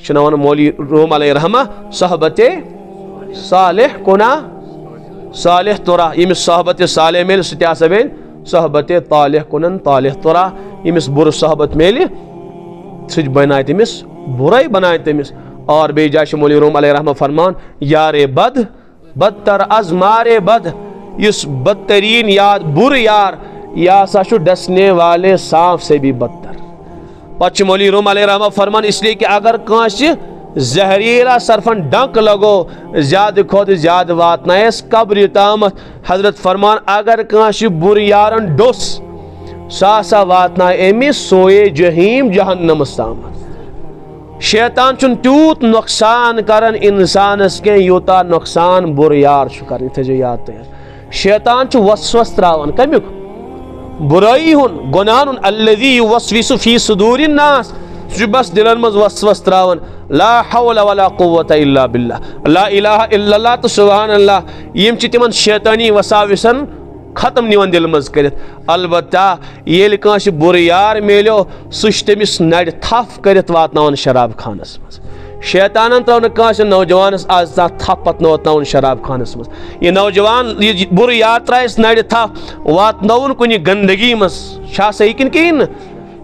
One मौली room अलैहिर्रहमा सहबत Salih कुना सालिह तुरा यमिस सहबत Salih mail सह Ben सहबत तालिह कुनन तालिह तुरा यमिस बुर सहबत मेल सह बनाए तमिस बुराई बनाए तमिस। और बे जाय मौली रूम अलैहिर्रहमा फरमान यारे बद बदतर अज मारे बद इस बदतरीन यार बुर यार या सा डसने वाले सांप से भी बदतर। पच मौली रूम अलैहिर्रहमा फरमान इसलिए कि अगर कांस जहरीला सरफन डंक लगो ज्यादा खुद ज्यादा वातनायस कब्र तामत। हजरत फरमान अगर कांस बुर यारन डोस सा वातना एमिस सोए जहीम जहन्नम तामत। शैतान चुन तूत नुकसान करन इंसानस के यूता नुकसान बुर यार कर थो याद तैयार। शैतान वसवस त्रावन कमिक बुराई हुन गुनाह हुन अल्लज़ी युवस्विसु फी सुदूरिन नास बस दिलन मज वसवस त्रावन ला हौला वला कुव्वता इल्ला बिल्लाह ला इलाहा इल्लल्लाह तो सुभान अल्लाह यम तिमन शैतानी वसाविसन खत्म निवन दिल मज कर। अलबत्ता येल कांस बुर यार मेलो सह तमिस नड़ थफ कर वातनावन शराब खानस मज। शैतान त्रो कांस नौजवानस आज ता थप पत वातनावन शराब खानस मज। यह नौजवान यह बुर यार त्रायस नड़ थफ वातनावन कुन गंदगी मज हेकिन कहीं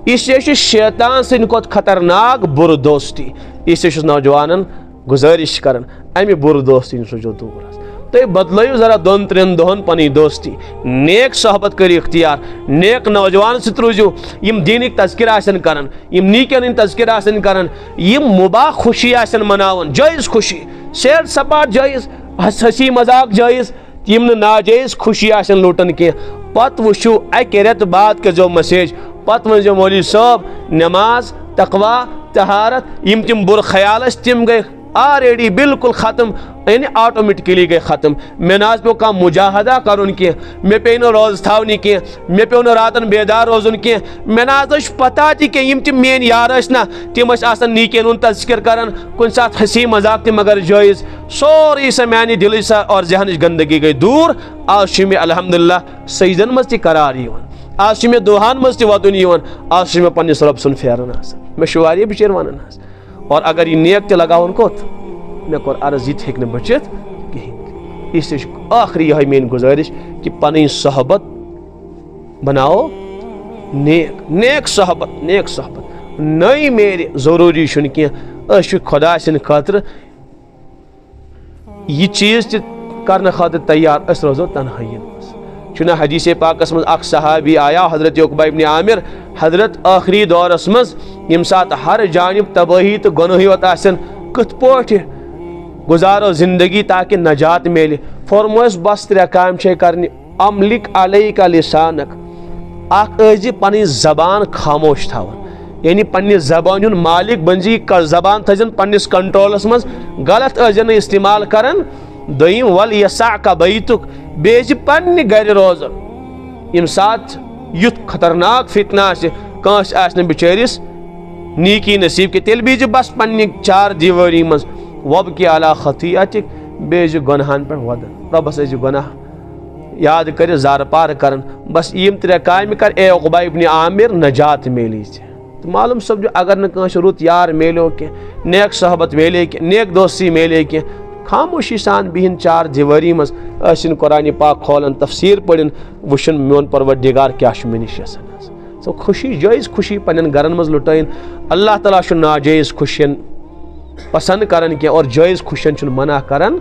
इस शैतान सद खोत खतरनाक बुर दोस्ती। इस नौजवान गुजारिश कर अमि बुर दोस्ती सोचो दूर तो बदलो जरा दोन त्रेन दोहन पनी दोस्ती नेक सोहबत कर इख्तियार नेक नौजवान सत रूजू यम दीनिक तज़किर आसन करन यम नीकन तज़किर आसन करन यम मुबाह खुशी आसन मनावन जायज़ खुशी सैर सपाट जायज़ हंसी मजाक जायज़ यम नाजायज़ खुशी आसन लूटन के पत वुशु अक रेत बाद करो मैसेज पत वो मौलवी साहब नमाज तकवा तहारत यम तिम बुर ख्याल तिम गए ऑलरेडी बिल्कुल ख़त्म यानी ऑटोमेटिकली गए ख़त्म। मे ना पे कह मुजाहदा कर मे पे रोज थवनी कह मे पे रातन बेदार रोजन कह मे ना पता तम तम मेन यार ना तम नीकन उन तज़किर कर कुन सात हंसी मजाक तम मगर जायज़ सोरी सा मानी दिल सा और जहन गंदगी गई दूर। आज मे अल्हम्दुलिल्लाह सईदन मज करार आज मे दुहान मज तुन आज मे पन्निस रब सुन फेरन मे वारिया बिचर वन और अगर यह नेक ते लगावन कोत मे कोर अर्ज यह हेक बचित कहें। इस आखिरी यह मेन गुजारिश कि पन सोहबत बनाओ नेक नेक सोहबत नई मेरे जरूरी कह खुदा सद खतर यह चीज कर खतर तैयार रोजो तनहाई चुना हदीस पाकस मज अख सहाबी आया हजरत उकबा इब्न आमिर हजरत आखिरी दौरस मज यम सात हर जानिब तबाही तो गुनाह योत आसन कथ पोट गुजारो जिंदगी ताकि नजात मिले फरमोस बस त्रे काम करनी अमलिक अलैका लिसानक अख पन जबान खामोश थवन यानी पन्ने जबान मालिक बनजी जबान थजन पन्निस कंट्रोलस मज गलत इस्तेमाल करन। दोम वल यसा का बैतुक बेज पन्ने गर रोजन यम सात युथ खतरनाक फितना कांस बिचारिस नीकी नसीब के तेल बीज बस पन्ने चार दीवारी मज वब के अला खतियातिक बेज गुनाहन पे वदन रबस गुनाह याद कर जार पार कर बस यम त्रे काम कर ए उकबा इब्न आमिर नजात मिली तो मालूम समझो अगर न कांस रुत यार मिलो के नेक सोहबत मिले के नेक दोस्ती मिले के खामोशी सान बिहन चार दीवारी मज कुरान पाक खोलन तफसीर पढ़न वुशन मोन परवरदिगार क्या मे निश सो खुशी जायज़ खुशी पन्न गरन मज लुटाइन अल्लाह ताला नाजायज़ खुशियन पसंद करन के और जायज़ खुशियन मना करन।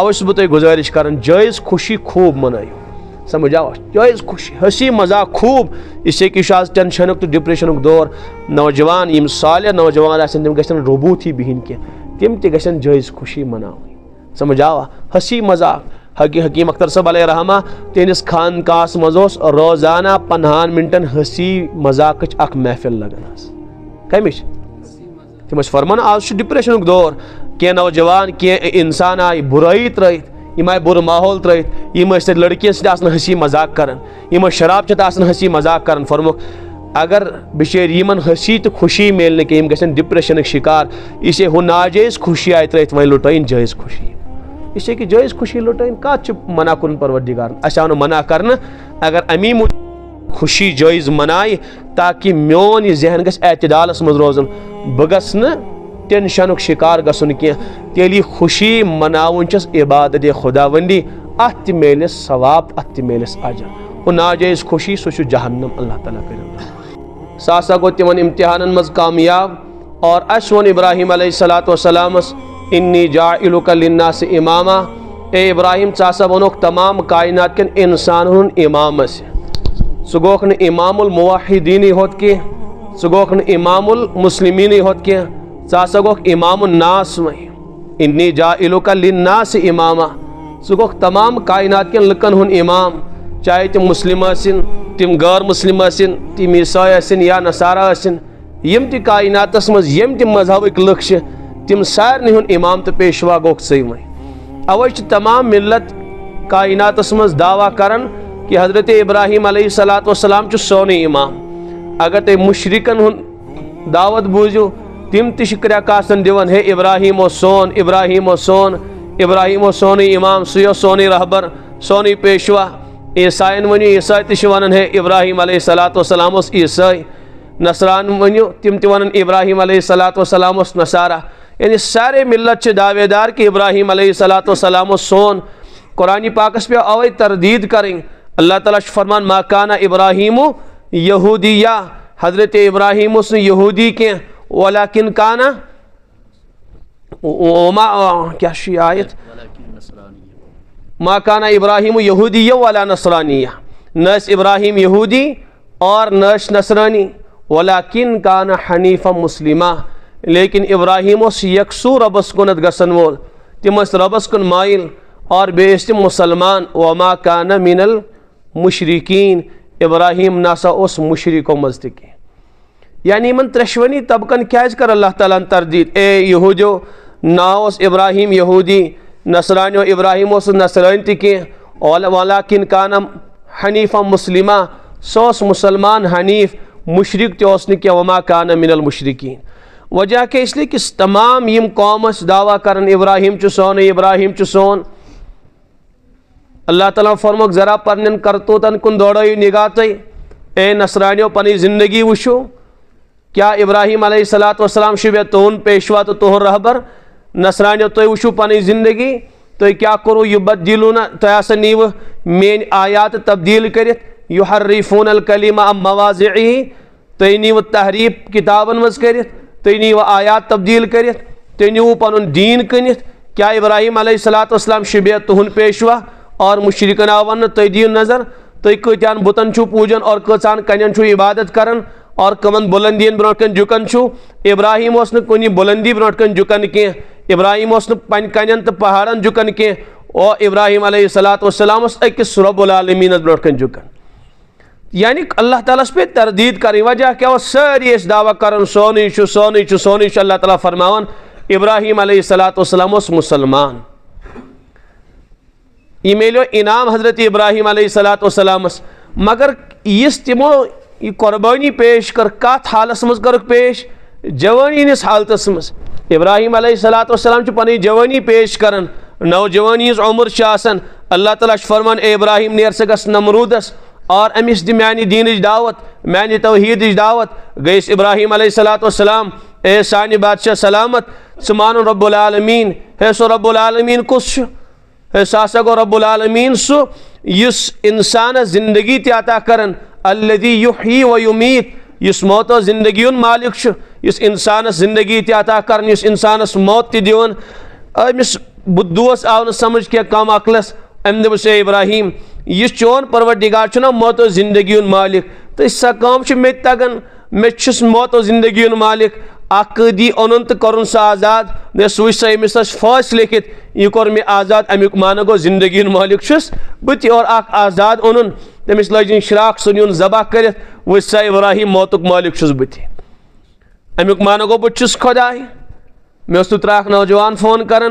अवश्य बह गुजारिश कर जायज़ खुशी खूब मनायो समझ आओ जायज़ खुशी हंसी मजाक खूब इससे कि आज टेंशन तो डिप्रेशन दौर नौजवान यम साले नौजवान तम गन रोबूत ही बिहन के तम तन जायज़ खुशी मनावी समझ आवा हंसी मजाक हकीम अख्तर साहब अलैहिर्रहमा तेनिस खानकास मज रोजाना 50 मिनटन हंसी मजाक अख महफिल लगन कमिश तम फरमान आज डिप्रेशन दौर कह नौजवान कह इंसान आय बुराई त्रत यम आय बुर माहौल त्रत यम लड़कियन सद हंसी मजाक कर यम शराब चत हंसी मजाक कर फरमुख अगर बिचार यमन हंसी तो खुशी मिल कह गन डिप्रेशन शिकार इसे हु नाजायज़ खुशी आय त्रत वह लुटाइन जायज़ खुशी इसे कि जायज़ खुशी लुटाइन कत मना कुन परवरदिगार अन मना कर अगर अमी खुशी जायज़ मनाए ताकि मोन यह जहन गस एतदालस मज रोजन बह गस न टेंशन शिकार गसन कह तेल खुशी मनावन इबादत खुदावंदी अत मिलस सवाब अत मिलस अजर वो नाजायज खुशी सह जहन्नम अल्लाह ताला कर सा गो तिमन इम्तिहान मज कामयाब। और अस वो इब्राहिम अलैहिस्सलातुवस्सलामस इन्नी जाइलुका लिन्नास इमामा, ए इब्राहिम चासा वनोक तमाम कायनात के इंसान इमाम सह गोख न इमामुल मुवाहिदीन होत के सह गोख न इमामुल मुस्लिमीन होत के चासा गोख इमामुन नास वही इन्नी जाइलुका लिन्नास इमामा सह गोख तमाम कायनात के लुकन हुन इमाम, चाहे तिम मुस्लिम आसिन तिम गैर मुस्लिम आसिन तिम ईसाई आसिन या नसारा आसिन यम ति कायनातस मज यम ति मजहबक लुक तिम सारनी हुन इमाम तो पेशवा गोख सही वही। अवै तमाम मिल्लत कायनातस मज दावा करन कि हजरत इब्राहिम अलैहिस्सलाम सोन इमाम। अगर ते मुशरिकन हुन दावत बूझो तिम क्रकासन दिवन हे इब्राहिम ओ सोन इब्राहिम ओ सोन इब्राहिम ओ सोन इमाम सो सोन रहबर सोन पेशवा। ईसाइन वनु ईसाई तश वन हे इब्राहिम अलैहिस्सलाम ईसाई, नसरान वनु तिम वन इब्राहिम अलैहिस्सलाम नसारा। यानी सारे मिल्लत दावेदार कि इब्राहिम अलैहिस्सलाम सोन। कुरान पाकस पे अवै तरदीद करें अल्लाह ताला फरमान मा काना इब्राहिम यहूदिया, हजरत इब्राहिम उस यहूदी के वलाकिन काना क्या आयत मा काना इब्राहिम यहूदिया वला नसरानिया, न इब्राहिम यहूदी और न नसरानी, वलाकिन काना हनीफा मुस्लिमा, लेकिन इब्राहिम यकसू रबस कुनत गसन वोल तिम रबस कुन माइल और बेस तिम मुसलमान। वमा काना मिनल मुशरिकीन, इब्राहिम नासा उस मुशरिको मज की। यानी इन त्रेशवनी तबकन क्या कर अल्लाह ताला तरदीद ए यहूदियो नाव इब्राहिम यहूदी नसरानियो इब्राहिम नसरान ति वलाकिन काना हनीफा मुस्लिमा, सोस मुसलमान हनीफ मुशरिक ते वमा काना मिनल मुशरिकीन। वजह के इसलिए कि तमाम यम कौम दावा करन इब्राहिम चु सोन इब्राहिम चु सोन। अल्लाह ताला फरमोक जरा पन्न करतूतन कुन दौड़ो निगाह तय ए नसरानियो पनी जिंदगी वुशो क्या इब्राहिम अलैहिस्सलाम शुबे तुन पेशवा तो तुहर रहबर। नसरानियो तुय वुशो पनी जिंदगी तुय क्या करो युबद्दिलूना तुय नीव मेन आयात तब्दील करित युहर्रिफूनल कलिमा अम मवाज़िही, तुय नीव तहरीफ किताबन मज करित तुय नीव आयात तब्दील करित तुय नीव पनुन दीन कनित। क्या इब्राहिम अलैहिस्सलाम शुबे तुहन पेशवा और मुशरिकन आवन तुय दियो नजर तुय कत्यान बुतन छु पूजन और कचान कन्यन छु इबादत करन और कमन बुलंदियन ब्रोटकन जुकन छु। इब्राहिम ओस न कुनी बुलंदी ब्रोटकन जुकन के, इब्राहिम ओस न पन कन्यन त पहाड़न जुकन के, ओ इब्राहिम अलैहिस्सलाम ओस अकिस रब्बुल आलमीन ब्रोटकन जुकन। यानी अल्लाह ताला पे तरदीद कर वजह क्या सारी दावा कर सोनी छु सोनी छु सोनी छु। अल्लाह ताला फरमावन इब्राहिम अलैहिस्सलाम ओस मुसलमान। यह मिलो इनाम हजरत इब्राहिम अलैहिस्सलाम, मगर इस तिमो कुर्बानी पेश कर कत हालस मज कर पेश जवानी निस हालतस मज। इब्राहिम अलैहिस्सलाम पनी जवानी पेश करन नौजवानी उम्र आसन। अल्लाह ताला फरमान ए इब्राहिम नेर से गस नमरूदस और अमिस दि मानी दीन दावत मानी तौहीद दावत। गईस इब्राहिम अलैहिस्सलाम ए सानी बादशाह सलामत समान रब्बुल आलमीन है सो रब्बुल आलमीन कुछ है सासा गो रब्बुल आलमीन सो युस इंसान जिंदगी ते अता करन अल्लज़ी युही व युमीत, युस मौत जिंदगी मालिक छु, युस इंसान जिंदगी ते अता करन युस इंसान मौत ते दिवन। अमिस बुद्धोस आव न समझ के कम अकलस अम दोस इब्राहिम यह चोन परवरदिगार छुना मौत जिंदगी मालिक तो सा कम मे तगन मे मौत जिंदगी मालिक अदी ओन तो कर आज़ाद मे सूच सा अमिस फास लिखित यह कोर मे आज़ाद अमुक माना गो जिंदगी मालिक बत और आज़ाद ओन तमिस लजन शराक सुन जबह कर वो सा इब्राहिम मौतुक मालिक बत अमुक माना गो बहुत खुदाय। मे त्राक नौजवान फोन कर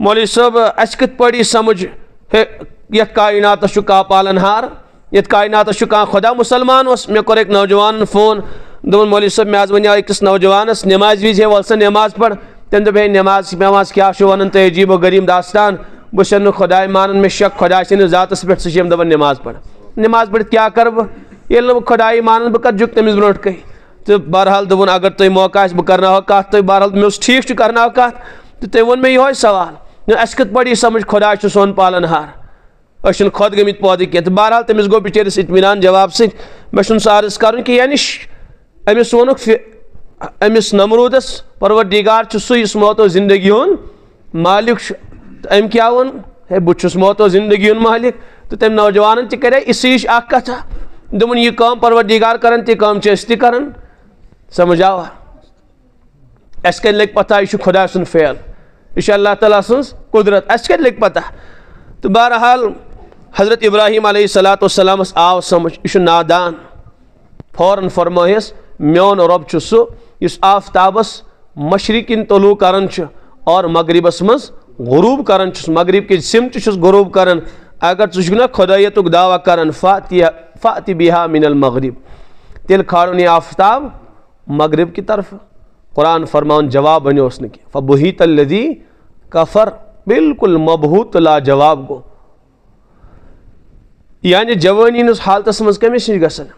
मौलवी साहब अस कत पड़ी समझ ये कायनात कह पालनहार ये कायनात कह खुदा मुसलमान मे कोर एक नौजवान फोन दोन मौलवी साहब मे आज वन अकिस नौजवानस नमाज विज है वल नमाज पढ़ तम दोप नमाज नमाज क्या वन तो अजीब व गरीब दास्तान बह खुदा मान मे शक खुदा सद जातस पे दपान नमाज पढ़ नमाज पढ़ क्या कर बह खुदा मान बह कर झुक तमिस ब्रो कह तो बहरहाल दोपन अगर तुम मौका बह कर कत तो बहरहाल मे ठीक कर कत तो तुम वो मे यो सवाल अस कत पड़ी समझ खुदा सोन पालन हार अस खुद गमित पौधे कह तो बहरहाल तमिस गो बिचारिस इत्मीनान जवाब मे सह अर्ज कर यानी अमिस वोनुक अमिस नमरूदस परवरदिगार सह इस मौतो जिंदगी हुन मालिक अम क्या वो है बुस मौतो जिंदगी हुन मालिक तो तम नौजवान तक इसी कथा दोपन यह काम परवरदिगार कर काम कर समझ आवा अस कत लग पता यह खुदा सुन फेल यह अल्लाह ताला सुन कुदरत अस कत लग पता तो बहरहाल हज़रत इब्राहिम अलैहिस्सलाम आव समझ यह नादान फौरन फरमायस मोन रब सह आफ्ताबस मशरिकिन तलू कर और मगरिबस मज गुरूब कर मगरिब के सिम गुरूब कर अगर ना खुदायत दावा कर फ़ाति बिहा मिनल मगरिब तेल खाड़न यह आफ्ताब मगरिब की तरफ कुरान फरमान जवाब बनो फ़बुहीत अल्लज़ी कफ़र बिल्कुल मबहूत ला जवाब गो यानी जवानी हस हालत मज कमिस नश गसन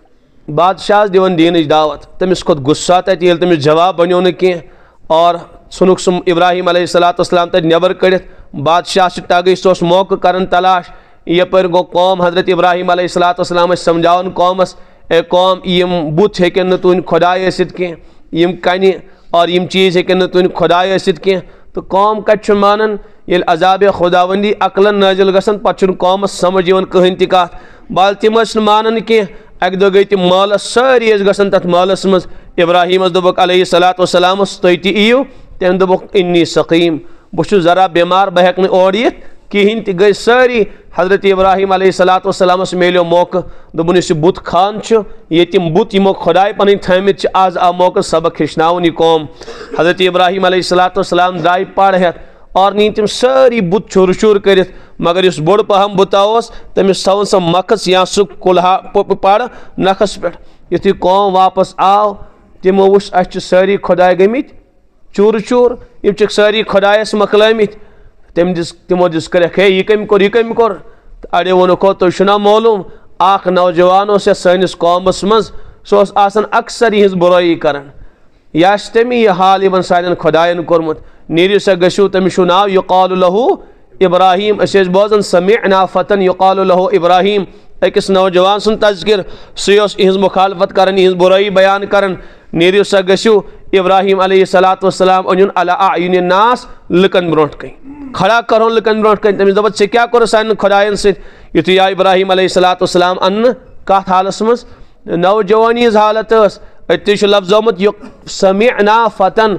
बादशाह दिवन दीन दावत तमिस खोत गुस्सा तत ये तमिस जवाब बनो न कह और सुनुक सम इब्राहिम अलैहिस्सलाम तत नबर कड़ित बादशाह तगई सह मौका कर तलाश यपर गो कौम हज़रत इब्राहिम अलैहिस्सलाम समझावन कौमस ए कौम यम बुत हेकन तुन खुदाय यसित कह यम कन और यम चीज़ हेकन तुन खुदाय यसित कह तो कौम कत मानन ये अजाब खुदावंदी अकलन नाजिल गसन पत कौमस समझ कहन त कत बाल तिम मानन कह अक दो गई तम मालस सारी गसन तथ मालस मज इब्राहिम दोबक अलैहिस्सलाम तुम तयू तम दोबक इन्नी सकीम बहुत जरा बीमार बह हेक और यित कहें त गई सारी हज़रत इब्राहिम अलैहिस्सलाम मिलो मौका दोपन इस बुत खान ये तम बुत यमो खुदाय पन थमित आज आ मौका सबक हेचनावन यह कौम हज़रत इब्राहिम अलैहिस्सलाम द्राय पढ़ हेत और नी तम सारी बुत चूर चूर कर मगर इस बोड़ पहम बुता तमिस थवन सह मखस या सह कुल्हा पड़ नखस पे युथु कौम वापस आव तमो वुच अस सारी खुदाय गमित चूर चूर यम सारी खुदायस मकलमित तमो दिस कर यह कम कोर अड़े वोनो तुना मालूम अख नौजवान सैनिस कौमस मज सह अक्सर यह बुराई कर यह तमी यह हाल इन सान खुदायन कोरमुत नीरियो सा गो तमिस नाव युकाल लहू इब्राहिम बोजान समिअना फतन युकाल लहू इब्राहिम अकिस नौजवान सुन तज़किर सह मुखालफत कर बुराई बयान कर नीरियो सा गो इब्राहिम अलैहिस्सलाम अन अला अयुन नास लुकन ब्रोट कन खड़ा कर लुकन ब्रोट कन तमिस दप क्या कोर सान खुदायन सु या इब्राहिम अलैहिस्सलाम अन्न कत हालस मज नौजवानी हालत अत लफ्ज आमुत समिअना फतन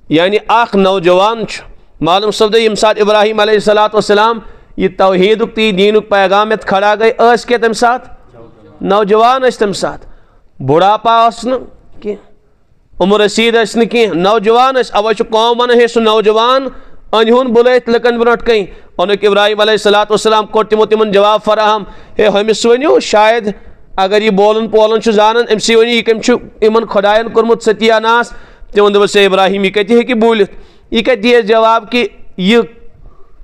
यानी अख नौजवान मालूम सपद यम सात इब्राहिम अलैहिस्सलाम यह तौहीद दीन पैगाम खड़ा गई के तम सात नौजवान तम सात बुढ़ापा कह उम्र रसीद कह नौजवान अवे कौम वन हे सह नौजवान अनहुन बुलत लुकन ब्रोट कन ओनुक इब्राहिम अलैहिस्सलाम कोर तिमो तिमन जवाब फराहम हे हमिस वनु शायद अगर यह बोलन पोलन जानन अमसी वन यह कम इन खुदायन कोरमुत सत्यानाश तिमन दोप से इब्राहिम यह कत हे बोलित यह कत दिए जवाब कि यह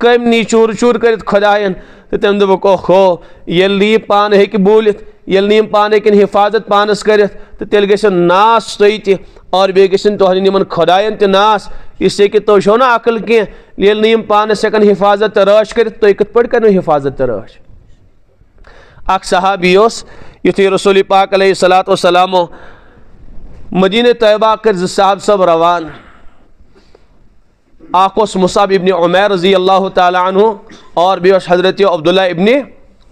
कम नी चूर चूर कर खुदायन तो तम दोप ओहो ये पान हे बोलित ये पान हेकन हिफाजत पानस कर तो तेल गो नास तुह और बे तुहन खुदायन नास इससे कि तुम छो ना अकल कह पानस हेकन हिफाजत तराश कर तुम कत पे कर हिफाजत तराश अख सहाबी युथु रसूल पाक अलैहिस्सलाम मदीने तैयबा कर साहब सब रवान आकोस मुसाब इब्न उमैर रज़ी अल्लाह ताला अन्हु और बेस हज़रत अब्दुल्ला इब्न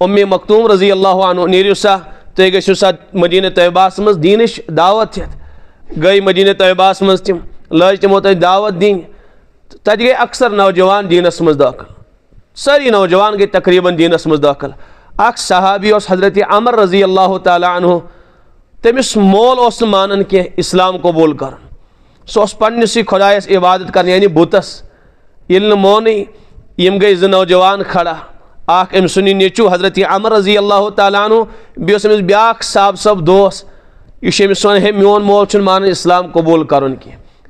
उम्मे मक्तूम रज़ी अल्लाह अन्हु नीरियो सा तुम गो सा मदीने तैयबास मज दीनिश दावत गई मदीने तैयबास मज तम लज तमो तक दावत दिन तत गई अक्सर नौजवान दीनस मज दाखिल सारी नौजवान गई तकरीबन दीनस मज दाखिल अख सहाबी हज़रत अमर रज़ी अल्लाह ताला अन्हु तमिस मोल मानन के इस्लाम कबूल कर सह पन्नस खुदायस इबादत कर यानी बुतस ये मोन यम गई ज नौजवान खड़ा अख अम सुन नेचू हज़रत अमर रज़ी अल्लाह ताला अन्हु बेस अमिस ब्याख साहब सब दोस्त यह अमिस वन हे मोन मोल मान इस्लाम कबूल कर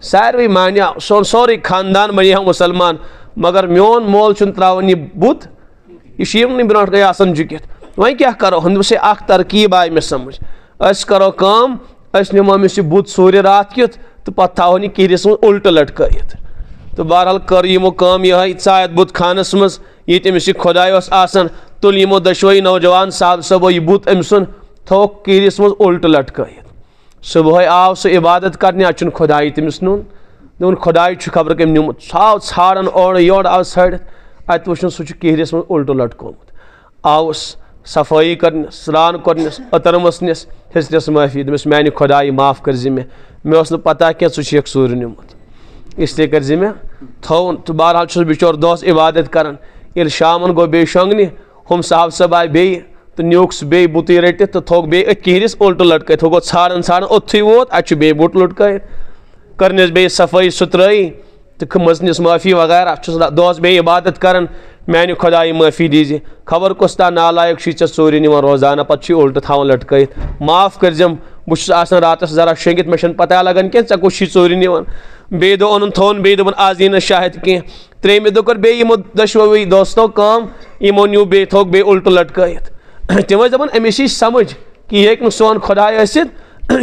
सारे मानिया सोन सोरे खानदान बनिया मुसलमान मगर मोन मोल त्रावन यह बुत यह ब्रोट गई झुकित वह क्या करो से तरकीब आय मे समझ अस करो काम अस निमो अमिस बुत सूर्य रात कित तो पत् थोन किहरिस मज उल्ट लटकत तो बहरहाल कर यमो काम यह चायत बुत खानस मज ये अमिस खुदाई आसान तुल यमो दशवई नौजवान साहब सबो यह बुत अम सुन थो किहरिस मज उल्ट लटकत सुबह आव सह इबादत करने अचुन खुदाई तमिस नुन दोन खुदाई खबर कम निमुत आव छाड़न और योर आव छड़ित अत वुन सह किहरिस मज उल्ट लटकोमुत आवस सफाई कर स्नान करनस अतरमस निस हिस्स माफी दस मानि खुदाई माफ कर मे मे पता क्या षेख सूर्य निमुत इसलिए कर मे थोन तो बहरहाल बिचोर दोस इबादत कर ये शामन गो बे शोंगने हम साहब सब आए बे तो न्यूक बे बुत रटित तो थोक बे किहरिस उल्ट लटक थो गो छाड़न छाड़न ओथु वोत अ बे बुत लटक करनस बे सफाई सुथराई तो मजनस माफी वगैरह दोस बे इबादत कर मानि खुदाई माफी दीजिए खबर कुछ ता नालायक चे चोरी निवान रोजाना पे उल्ट थवान लटक माफ करजम बहुत रात जरा शेंगित मे पता लगन क्या ऐ कुछ चोरी निवान बे दो ओन थोन बे दोपन आज यी शायद कह त्रेमि दो कर बे यमो दशवई दोस्तों काम यमो न्यू बे थोक बे उल्ट लटक तम दपान अमिस समझ कि यह सोन खुदाई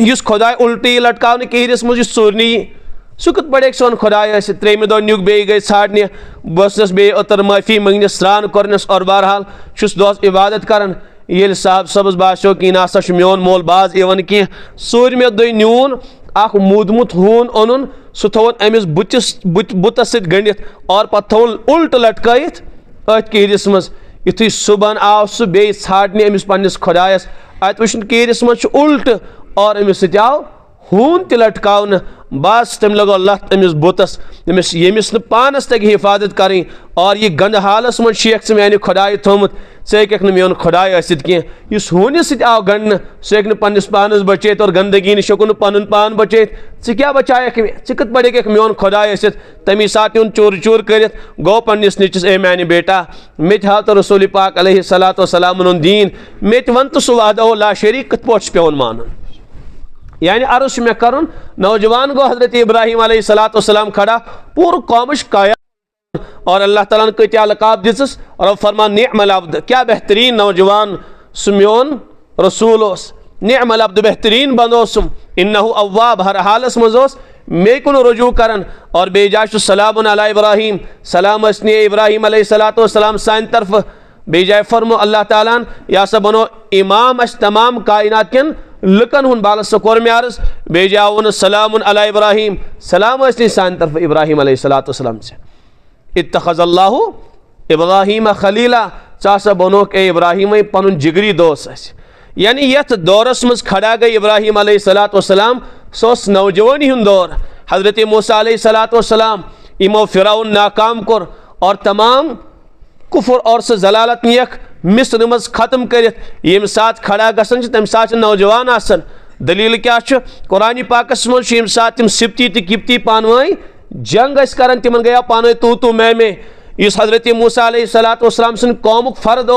इस खुदाई उल्टी लटकाव किहरिस मज चोरनी सह कत पड़े सोन खुदाई त्रेमि दो न्युक बे गई छाड़ने बस बे ओतर माफी मंगने स्नान करनस और बहरहाल दोस इबादत कर ये साहब सबस बासो कि ना मोन मोल बाज इवन कह सूरमे दो न्यून अख मूदमुत हून ओन सह थोन अमिस बुतस सत गंडित और पे थोन उल्ट लटक अथ किहरिस मज युथु सुबह आव सह बे छाड़ने अमिस पन्निस खुदायस अत वुन किहरिस मज उल्ट और अमिस सत आव हून त लटकावन बस तम लगो लत अमिस बुतस यमिस पानस तक हिफाजत करें और यह गंद हालस मज शेख मानि खुदाई थोमुत हेक मोन खुदाई कह इस हूनिस सत आव गंडन सह हेक पन्निस पानस बचित और गंदगी नश हेकुन पन पान बचित क्या बचायक मे कत पड़े मोन खुदाई तमी सात यून चोर चोर कर गो पन्निस निचस ए मानि बेटा मे हाव तो रसूल पाक अलैहिस्सलातु वस्सलाम दीन मे वन तो सह वहदहु ला शरीक कत पे पेवन मान यानी अर्ज मे कर नौजवान गो हजरत इब्राहिम अलैहिस्सलातु वस्सलाम खड़ा पूर कौमश काया और अल्लाह ताला ने क्या लकाब दिसस और फरमान निअमल अब्द क्या बेहतरीन नौजवान सुमियोन रसूल निअमल अब्द बेहतरीन बंदोसुम इन्नहु अव्वाब हर हालस मजोस मे कुन रुजू करन और बेजाश सलामुन अला इब्राहिम सलाम असनी इब्राहिम अलैहिस्सलातु वस्सलाम सान तरफ बेजाय फरमो अल्लाह ताला या सब बनो इमाम अस तमाम कायनात केन लुकन हुन बाल सकोर में अर्ज बेजावन सलामुन अला इब्राहिम सलाम असनी सान तरफ इब्राहिम अलैहिस्सलातु वस्सलाम से इत्तखज़ल्लाहु इब्राहिम खलीला चासा बनो के इब्राहिम पन जिगरी दोस्त यानी यथ दौरस मज खड़ा गई इब्राहिम अलैहिस्सलातु वस्सलाम सोस नौजवानी हुन दौर हजरत मूसा अलैहिस्सलातु वस्सलाम इमो फिरौन नाकाम कोर और तमाम कुफर और से जलालत नियक मिस्र मज खत्म कर यम सात खड़ा गसन तम सात नौजवान आसन दलील क्या कुरान पाकस मज यम सात तम सिप्ती तो किप्ती पानवाई जंग कर तिमन गया पान तू मैं इस हजरत मूसा अलैहिस्सलातु वस्सलाम सन कौमुक फर्द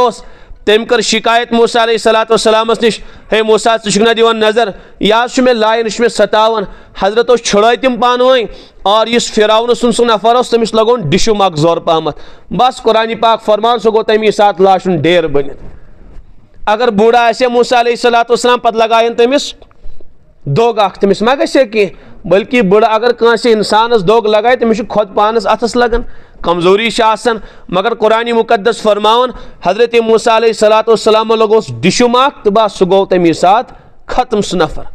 तम कर शिकायत मूसा अलैहिस्सलातु वस्सलामस निश हे मूसा ना दिवान नजर या मे लायन मे सतावन हजरत छुड़ाई तम पानवाई और इस फिरौन सुन सह नफर तमिस लगोन डिशुम अख जोर पहमत बस कुरान पाक फरमान सह गो तमी सात लाशुन ढेर बनित अगर बूढ़ा आसे मूसा अलैहिस्सलातु वस्सलाम पत लगायन तमिस दोग अख तमिस मा गसे कि बल्कि बड़ अगर कांसे इंसानस दोग लगाए तमिस खुद पानस अथस लगन कमजोरी आसन मगर कुरान मुकद्दस फरमावन हजरत मूसा अलैहिस्सलातु वस्सलाम लगोस डिशुम अख तो बस सह गो तमी सात खत्म सह नफर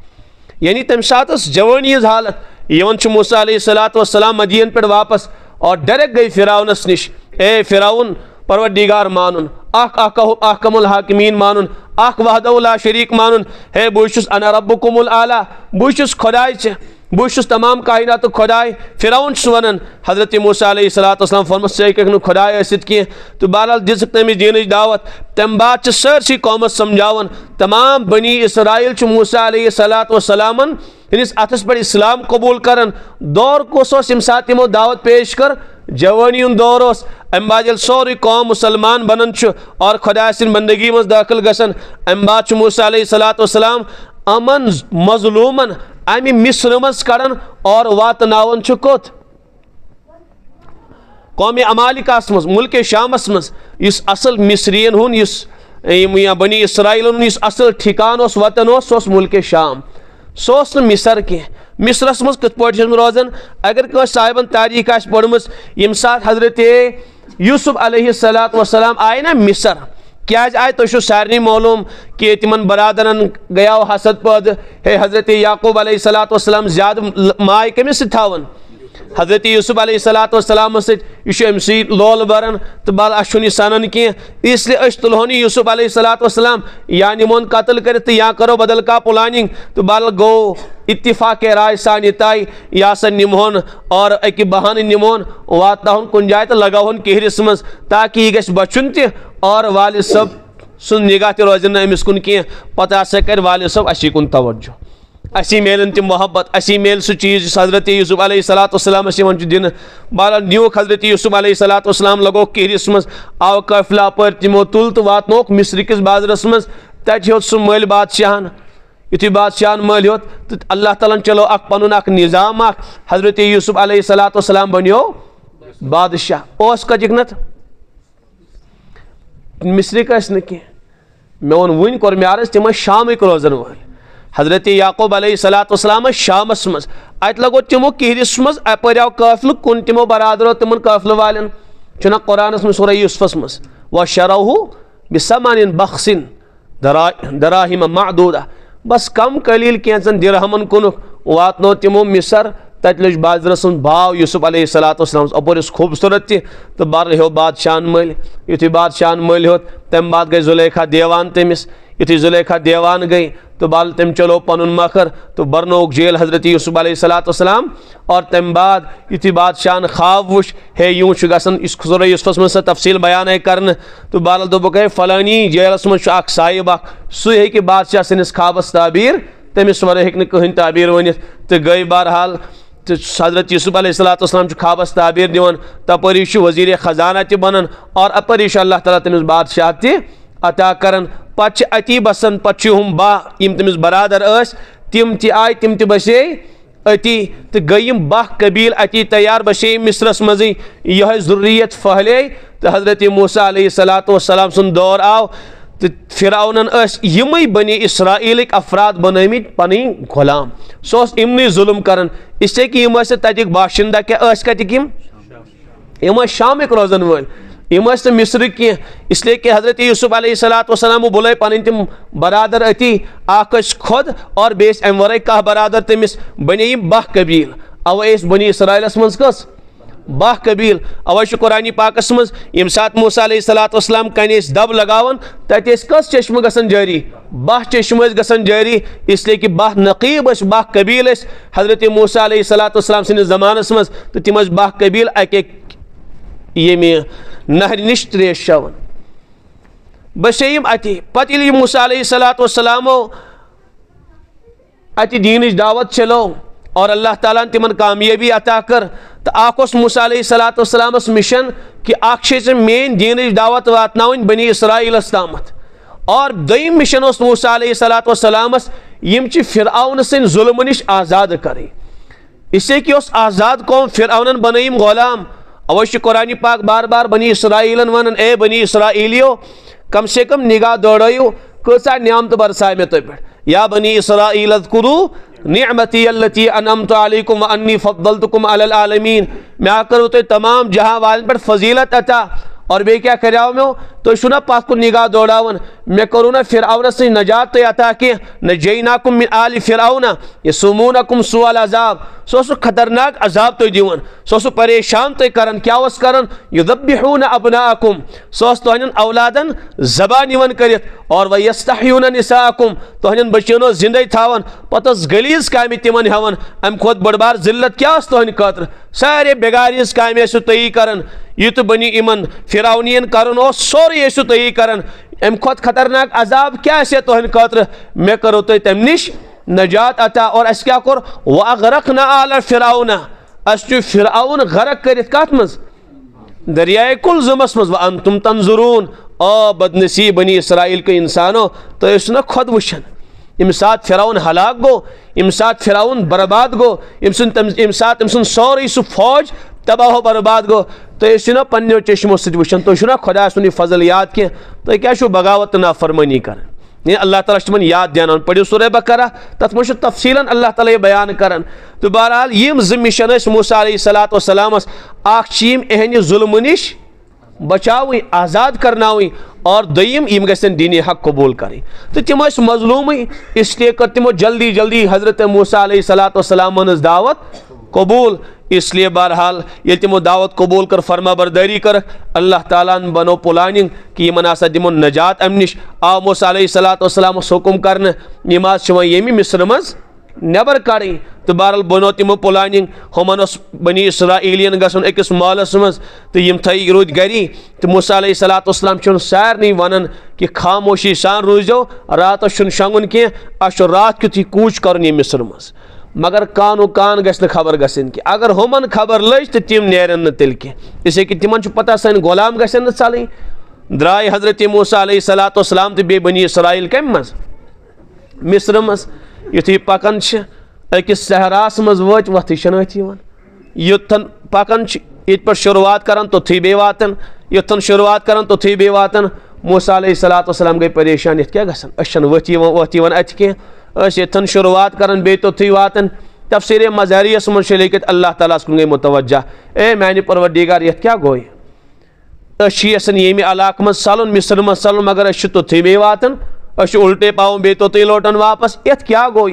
यानी तम सात जवानी हालत यवन मूसा अलैहिस्सलातु वस्सलाम मदीन पे वापस और डायरेक्ट गई फिरौनस निश ए फिरौन परवरदिगार मानुन अहकमुल हाकिमीन मानुन अख वहदहु ला शरीक मानुन हे बुशुस अना रब्बुकुमुल आला बुशुस खुदाई चे बुशुस तमाम कायनात खुदाई फिरौन वनन हजरत मूसा अलैहिस्सलातु वस्सलाम फरमस से खुदाई असित की तो बहरहाल दिस तमिस दीन दावत तम बाद सरसी कौमस समझावन तमाम बनी इसराइल मूसा अलैहिस्सलातु वस्सलामन इस अथस पर इस्लाम कबूल करन दौर कोस यम सात यमो दावत पेश कर जवानी दौर अम बाद सोरी कौम मुसलमान बनन और खुदा सिन बंदगी मज दाखिल गसन अम बाद मूसा अलैहिस्सलातु वस्सलाम अमन मजलूमन अमि मिस्र मज कड़न और वातनावन कोत कौम अमालिकास मज मुल्क शामस मज इस असल मिस्रियन हुन इस बनी इसराइल इस असल ठिकान वतन मुल्क शाम सह मिसर कह मिसरस मज कत पे रोजान अगर कस साहिबन तारीख पढ़म यम सात हजरत यूसुफ अलैहिस्सलातु वस्सलाम आए ना मिसर क्या आए तो सारे मालूम कि तिमन बरादरन गया हसद पद हे हजरत याकूब अलैहिस्सलातु वस्सलाम ज्यादा माय कमिस थावन हजरत यूसुफ अलैहिस्सलातु वस्सलाम सम लोल बरन तो बल अह सनन कह इसलिए तुलहोन यूसुफ अलैहिस्सलातु वस्सलाम या निमोन कत्ल कर या करो बदल का प्लानिंग तो बल गो इत्तिफाक राय सान तय या सा निमोन और अक बहान निमोन वातन कुन जाए तो लगावन कहरिस मज ताकि यह गि बचुन त और वालिद सब सुन निगाह त रोजन अमिस कुन कह पता हसा कर वालिद सब असी कुन तवज्जो असी मेलन तम मोहब्बत असी मेल सह चीज हजरत यूसुफ अलैहिस्सलातु वस्सलाम दिन बहरहाल न्यूक हजरत यूसुफ अलैहिस्सलातु वस्सलाम लगो कहरिस मज आव काफिला अपर तिमो तुल तो वातनोक मिस्र किस बाजरस मज तत होत सह मल बादशाहन युथि बादशाहन मल होत तो अल्लाह ताला चलो पनुन निज़ाम हजरत यूसुफ अलैहिस्सलातु वस्सलाम बनो बादशाह ओस कजिकनत मिस्रिक न कह मे वो वन कोर मे अर्ज तिम शामिक रोजन वल हजरत याकूब अलैहिस्सलातु वस्सलाम शामस मज अत लगो तिमो कहरिस मज अपर आव काफिल कुन तिमो बरादरो तिमन काफिल वालन चुना कुरानस में सूरह यूसुफस मज व शरहु बिसमानिन बख्सिन दराहिम मादूदा बस कम कलील कैंचन दिरहमन कुन वातनो तिमो मिसर तत लज बाजरस भाव यूसुफ अलैहिस्सलातु वस्सलाम अपर खूबसूरत तो बर हो बादशाहन मल युथि बादशाहन मल होत तम बाद गई जुलेखा देवान तमिस युथि जुलेखा देवान गई तो बाल तम चलो पनुन मखर तो बरनोक जेल हजरत यूसुफ अलैहिस्सलातु वस्सलाम और तम बाद युथि बादशाहन ख्वाब वुश हे यूं गसन सूरह यूसुफस में तफसील बयान कर तो बाल दोबक है फलानी जेलस में साहिब सह हे बादशाह सनिस ख्वाबस ताबीर तमिस वर हे कहीं ताबीर वन तो गई बहरहाल तो हजरत यूसुफ अलैहिस्सलातु वस्सलाम ख्वाबस ताबीर दिवन तपरी वजीर खजाना त बनन और अपरी अल्लाह ताला तमिस बादशाह त अता करन पच अति बसन पच हम बा यम तमिस बरादर तिम त आय तिम त बसे अति तो गई बाह कबील अति तैयार बसे मिस्रस मज यह जुर्रियत फहले तो हजरत मूसा अलैहिस्सलातु वस्सलाम सुन दौर आव तो फिरौनन यम बनी इसराइल अफराद बनमित पन गुलाम सह इमन जुल्म कर इसलिए कि यम तक बाशिंदा क्या कतिक यम शामिक रोजन वल यम मिस्र कह इसलिए कि हजरत यूसुफ अलैहिस्सलातु वस्सलाम बुले पन तम बरादर अति खुद और बेस अम वर कह बरादर तमिस बने बाह कबील अवे बनी इसराइलस मज कस बाह कबील अवे कुरान पाकस मज यम सात मूसा अलैहिस्सलातु वस्सलाम कन दब लगावन तत कस चश्म गसन जारी बाह चश्म गसन जारी इसलिए कि बाह नकीब बाह कबील हजरत मूसा अलैहिस्सलातु वस्सलाम सिंदिस ज़मानस मज तो तिम बाह कबील अके ये नहर निश त्रेश शवन बसेम अति पे मूसा अलैहिस्सलातु वस्सलाम अति दीन दावत चलो और अल्लाह ताला तिमन कामयाबी अता कर तो आस मूसा अलैहिस्सलातु वस्सलाम मिशन कि मेन दीन दावत वातनावन बनी इसराइलस तामत और दोयम मिशन मूसा अलैहिस्सलातु वस्सलाम यम फिरऔन सिंद जुल्म निश आज़ाद कर इससे कि आज़ाद कौम फिरऔनन बनयम गुलाम अवश्य कुरान पाक बार बार बनी इसराइलन वन ए बनी इसराइलियो कम से कम निगाह दौड़ो कसा नियामत बरसाए मे तुम पे या बनी इसराइल अज़कुरू निअमती अल्लती अनअमतु अलैकुम व अन्नी फद्दलतुकुम अलल आलमीन मैं करूँ तो तमाम जहां वालन पर फजीलत अता और बे क्या कराओ में तो शुना पाक को निगाह दौड़ावन मैं करूँ ना फिरऔन से नजात तो अता कि नजैनाकुम मिन आलि फिरऔन यसुमूनकुम सुअल अज़ाब सो खतरनाक अजाब तो दिवन सो परेशान तो करन क्या वस करन युदब्बिहून अबनाअकुम सो तोहन औलादन ज़बान निवन करित और वयस्तहयून निसाअकुम तोहन बच्चों जिंदे थावन पतस गलीज काम तिमन हवन अम खुद बड़बार जिल्लत क्या तोहन खतर सारे बेगारीज काम तई करन यह तो बनी इमन फिरौनियन करन सोरे तई करन अम खुद खतरनाक अजाब क्या तोहन खतर मे करो तो तम निश नजात अता और अस क्या कोर वअग़रक़ना आल फिरऔन अस फिरऔन गरक करित कत मज दरियाए कुलज़ुमस मज व अंतुम तंजुरून ओ बदनसीब बनी इसराइल के इंसानो तो ना खुद वुशन यम सात फिरौन हलाक गो यम सात फिरौन बर्बाद गो यम सात सोरे सह फौज तबाह बर्बाद गो तो ना पन्नो चश्मो सत वुशन तो ना खुदा सुन फजल याद कह तो क्या बगावत नाफरमानी कर ये अल्लाह ताला तिमन याद दियान पढ़ियो सूरह बकरा तथ मज तफसीलन अल्लाह ताला ये बयान करान। तो बहरहाल यम ज मिशन मूसा अलैहिस्सलाम यम एहन जुल्म निश बचावी आज़ाद करनावी और दोयम यम गसन दीन हक कबूल करें। तो तिम मजलूम इसलिए कर तिमो जल्दी जल्दी हजरत मूसा अलैहिस्सलाम दावत कबूल। इसलिए बहरहाल ये तिमो दावत कबूल कर फरमा बरदारी कर अल्लाह ताला बनो प्लानिंग कि यमन आसा दिमो नजात अम निश आ मूसा अलैहिस्सलाम हुकुम कर यमी मिस्र मज नबर कड़ी। तो बहरहाल बनो तिमो प्लानिंग हमन बनी इसराइलियन गसन अकिस महलस मज तो यम थी रूद गरी। तो मूसा अलैहिस्सलाम सारे वन कि खामोशी सान रूजो रात शंगुन कह अ रात कित कूच कर मिस्र मज मगर कानो कान गस खबर गसन कि अगर हमन खबर लज तो तिम नेरन तेल कह इसे कि तिमन पता सन गुलाम गसन चल द्राय हजरत मूसा अलैहिस्सलाम तो बे बनी इसराइल कम मज मिस्र मज युथी पकन अकिस सहरास मज वत वथ युथन पकन ये पे शुरुआत कर तोथी बे वातन युथन शुरुआत कर तोथी बे वातन मूसा अलैहिस्सलाम गई परेशान ये क्या गसन अशन वथ अत कह यथन शुरुआत कर बे तोथी वातन। तफसीर मज़ारियस मज लिखित अल्लाह ताला कुन गई मुतवज्जा ए मैंने परवरदिगार ये क्या गो यसन यमि इलाक मज सलन मिस्र मज सलन मगर तोथी बे वातन उल्टे पाव बे तोथी लोटन वापस ये क्या गो।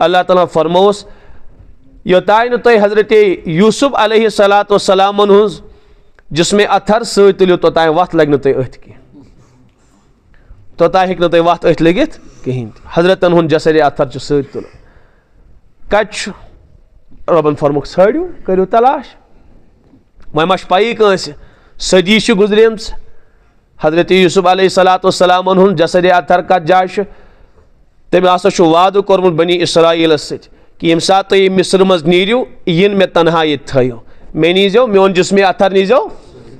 अल्लाह ताला फरमोस योतान न तुम हजरत यूसुफ अलैहिस्सलाम हुज जिसमें अथर सलियो तोतान वत लग तुम अथ कह तोतान हे तुम वत अथ लगित कहें हजरतन हुन जसर अथर तुल कत रबन फरमुक षाड़ू करो तलाश वह मा पई कंस सदी गुजरेम हजरत यूसुफ अलैहिस्सलाम हुन जसर अथर कत जाय तम हसा वादु कोर्मुत बनी इसराइल कि यम सात तुम मिस्र मज नीरियो इन मे तनहा ये थो मे नीजो मोन जिस्म अथर नीजो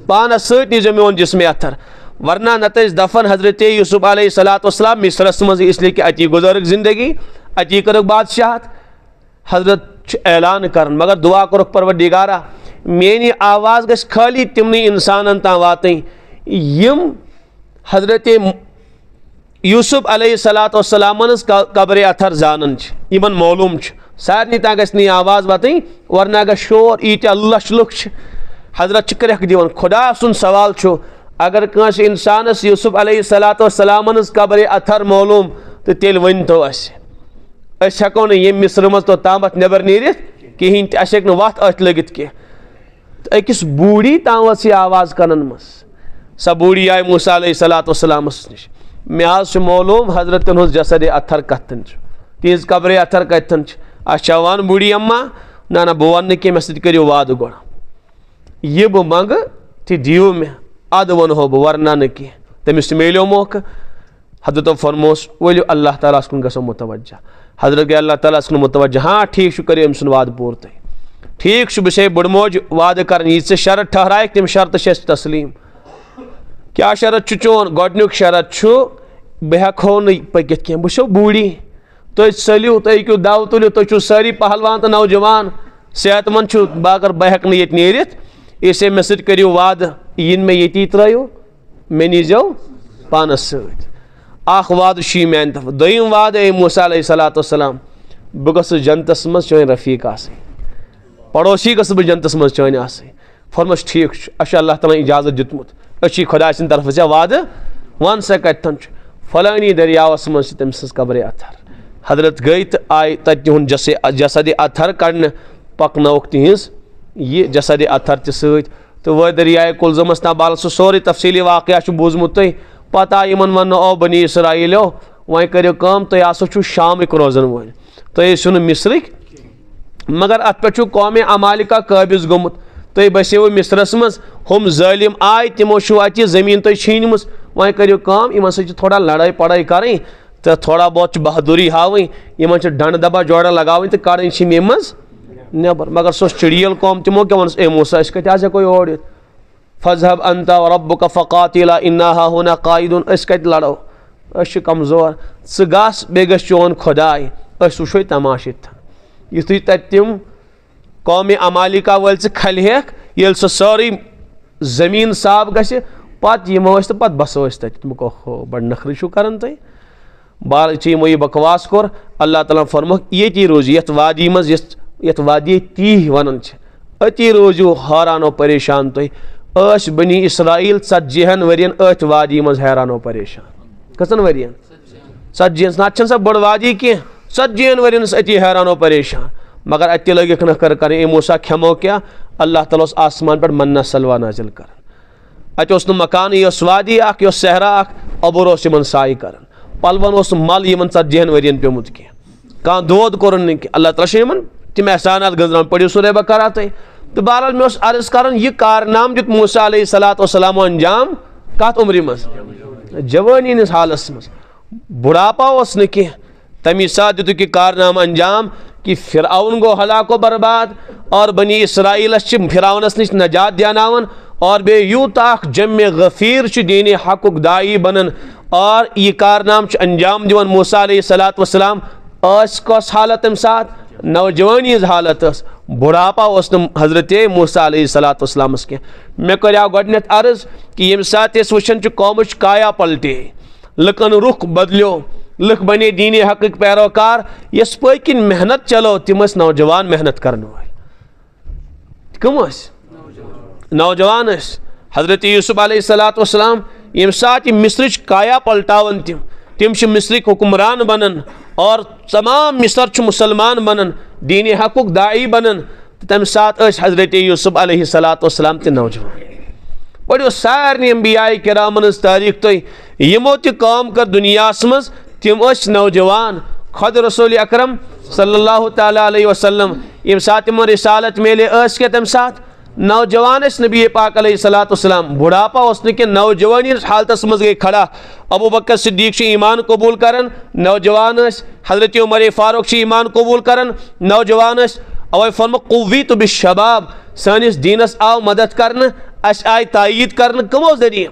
पानस नीजो मोन जिस्म अथर वरना नत दफन हजरत यूसुफ अलैहिस्सलाम मिस्रस मज इसलिए कि अति गुजरक जिंदगी अति कर बादशाहत हजरत ऐलान कर मगर दुआ कर परवरदिगारा मेनी आवाज़ गस खाली तिमन इंसान तान वातन यम हजरत यूसुफ अलैहिस्सलाम कब्र अथर जानन यमन मालूम सारे तान गई आवाज़ वातन वरना गो शोर ईटा लश लुक हजरत क्रख दिवन खुदा सुन सवाल अगर कंस इंसानस यूसुफ अलैहिस्सलाम कब्र अथर मालूम तो तेल वन तो हेको ये मिस्र मज तो तामत नबर नीरित कहें अस हे वत अथ लगित कह तो अकिस बूढ़ी ताम व आवाज़ कनन मज सा बूढ़ी आय मूसा अलैहिस्सलाम नश मे आज मालूम हजरतन हुज जसद अथर कतन तिज कब्र अथर कतन अच्छा वन बूढ़ी अम्मा ना बह वन कह मे सो वाद गो यह बह मंग ती दियो मे अद वन हो बह वरना न कह तमिस मिलो मौका हजरत फरमोस वलियो अल्लाह ताला कुन गो मुतवज्जा हजरत गई अल्लाह ताला कुन मुतवज्जा हाँ ठीक कर अम वाद पूर तुम ठीक बह बुड़मोज वाद कर ये शर्त ठहराय तम शर्त तस्लीम क्या शरत चोन गोडनुक शरत बह हेको न पकित कह बह बूढ़ी तुम चलियो तुम हूँ दव तुलियो तुम सारी पहलवान तो नौजवान सेहतमंद बागर बह हेक ये नीरित इसे मे सो करो वाद इन मे ये त्रो मे नीजो पानस सख वाद मान तरफ दोम वाद ए मूसा अलैहिस्सलाम बह गस जन्नतस मज चान रफीक पड़ोसी गस बह जन्नतस मज चान फरमस ठीक अस अल्लाह ताला इजाजत दितमुत अच्छी खुदा सिंद तरफ से वाद वन सा कतन फलानी दरियावस मज तम कब्र अथर हजरत गई तो आय तहन जसद अथर कड़न पकनौक तिज ये जसद अथर तो वह दरियाए कुलजमस ना बाल सह सोरे तफसीली वाक़या बूजमुत तुम पता इन वन ओ बनी इसराइलो वह करो कम तुम हसा शामिक रोजन वो तुम मिस्रिक मगर अत पे कौम अमालिका काबिज गोमुत तुम बसो मिस्रस मज हम जालिम आय तमो अत जमीन तुम छीनम वह करो कम इन थोड़ा लड़ाई पड़ाई करें तो थोड़ा बहुत बहादुरी हावी इन डंड दबा जोड़ा लगावी तो कड़न मे मज नबर मगर सो चिड़ियल कौम तमो क्या वन ए मूसा कत आज हेको ओर फजहब अंता रब्बुका फकातिला इन्ना हुना कायदुन कत लड़ो कमजोर स गस बे गस चोन खुदाय वो तमाश युथु तम कौम अमालिका वल खलहेक ये सारी जमीन साफ गि पत यमो तो पत बसो तम बड़ नखर कर तुम बार यमो यह बकवास कोर अल्लाह ताला फरमो ये रोज यथ वादी मज यथ वादी तीह वन अति रोजू हैरानो परेशान तुम बनी इसराइल 40 वरियन अथ वादी मज हैरानो परेशान कसन वरियन 40 ना सा बड़ वादी कह 40 वरियन अति हैरानो परेशान मगर अत लगिक नकर कर मूसा खेमो क्या अल्लाह ताला आसमान पर मन्ना सलवा नाजिल कर अत मकान यह वादी यह सहरा अबुर साय कर पलवन मल इन 40 वरियन पेमुत कह दोद कोर अल्लाह ताला तम एहसानात गजरान पढ़ो सूरह बकरा तुम तो बहरहाल मे अर्ज कर यह कारनाम दित मूसा अलैहिस्सलाम अंजाम कत उम्र मज जवानी हंदिस हालस मज बुढ़ापा न कह तमी साथ दितुक यह कारनाम अंजाम कि फिरऔन गो हलाको बर्बाद और बनी इसराइलस फिरऔनस नश नजात दियानावन और बे यूता जम गफीर दीन हकुक दाई बनन और यह कारनाम अंजाम दिवन मूसा अलैहिस्सलाम कस हालत तम साथ नौजवानी हालत बुढ़ापा हजरत मूसा अलैहिस्सलाम कह मे कर गोडनेथ अर्ज कि यम सात वुचान कौम काया पलटे लुकन रुख बदलो लुक बने दीन हक पैरोकार यस पकिन मेहनत चलो तिम नौजवान मेहनत कर कम नौजवान हजरत यूसुफ अलैहिस्सलाम यम सात मिस्र काया पलटावन तिम मिस्रिक हुक्मरान बनन और तमाम मिस्र मुसलमान बनन दीन हकुक दाई बनन तम सात हजरत यूसुफ अलैहिस्सलाम ते नौजवान पढ़ो सारे अंबियाए किरामन तारीख तुम यमो काम कर दुनिया मज तिम नौजवान खुद रसूल अकरम सल्लल्लाहु तआला अलैहि वसल्लम यम सात रिसालत मेले के तम सात नौजवान नबी पाक अलैहिस्सलाम बुढ़ापा कि नौजवानी हालत मज गई खड़ा अबू बकर सिद्दीक ईमान कबूल करन नौजवान हजरत उमर फारूक ईमान कबूल करन नौजवान अवै फर्म कुव्वीत बिश्शबाब सानिस दीनस आव मदद करन अस आय तायीद करन कमो जरिए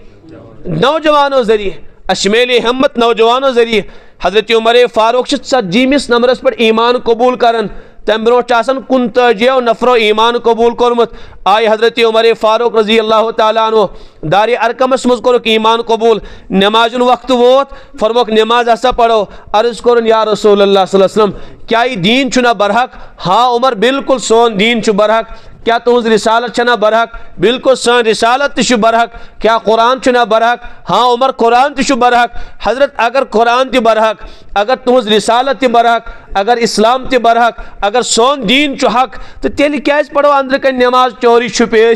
नौजवानों जरिए अशमेल हिम्मत नौजवानों जरिए हजरत उमर फारूक 40 नंबरस पर ईमान कबूल करन तम ब्रो 59 नफरो ईमान कबूल कोरमुत आय हजरत उमर फारूक रजी अल्लाह तआला अन्हु दार अरकमस मज कोरुक ईमान कबूल नमाज वक्त वोत फरमोक नमाज हसा पढ़ो अर्ज कोरन या रसूल अल्लाह सल्लल्लाहु अलैहि वसल्लम क्या यह दीन छुना बरहक हाँ उमर बिल्कुल सोन दीन छु बरहक क्या तुज रिसालत छना बरहक बिल्कुल सन रिसालत तु बरहक क्या कुरान छुना बरहक हाँ उमर कुरान तु बरहक हजरत अगर कुरान ति बरहक अगर तुज रिसालत ति बरहक अगर इस्लाम ति बरहक अगर सोन दीन छु हक तो तेल क्या पढ़ो अंदर कन नमाज चोरी छुपे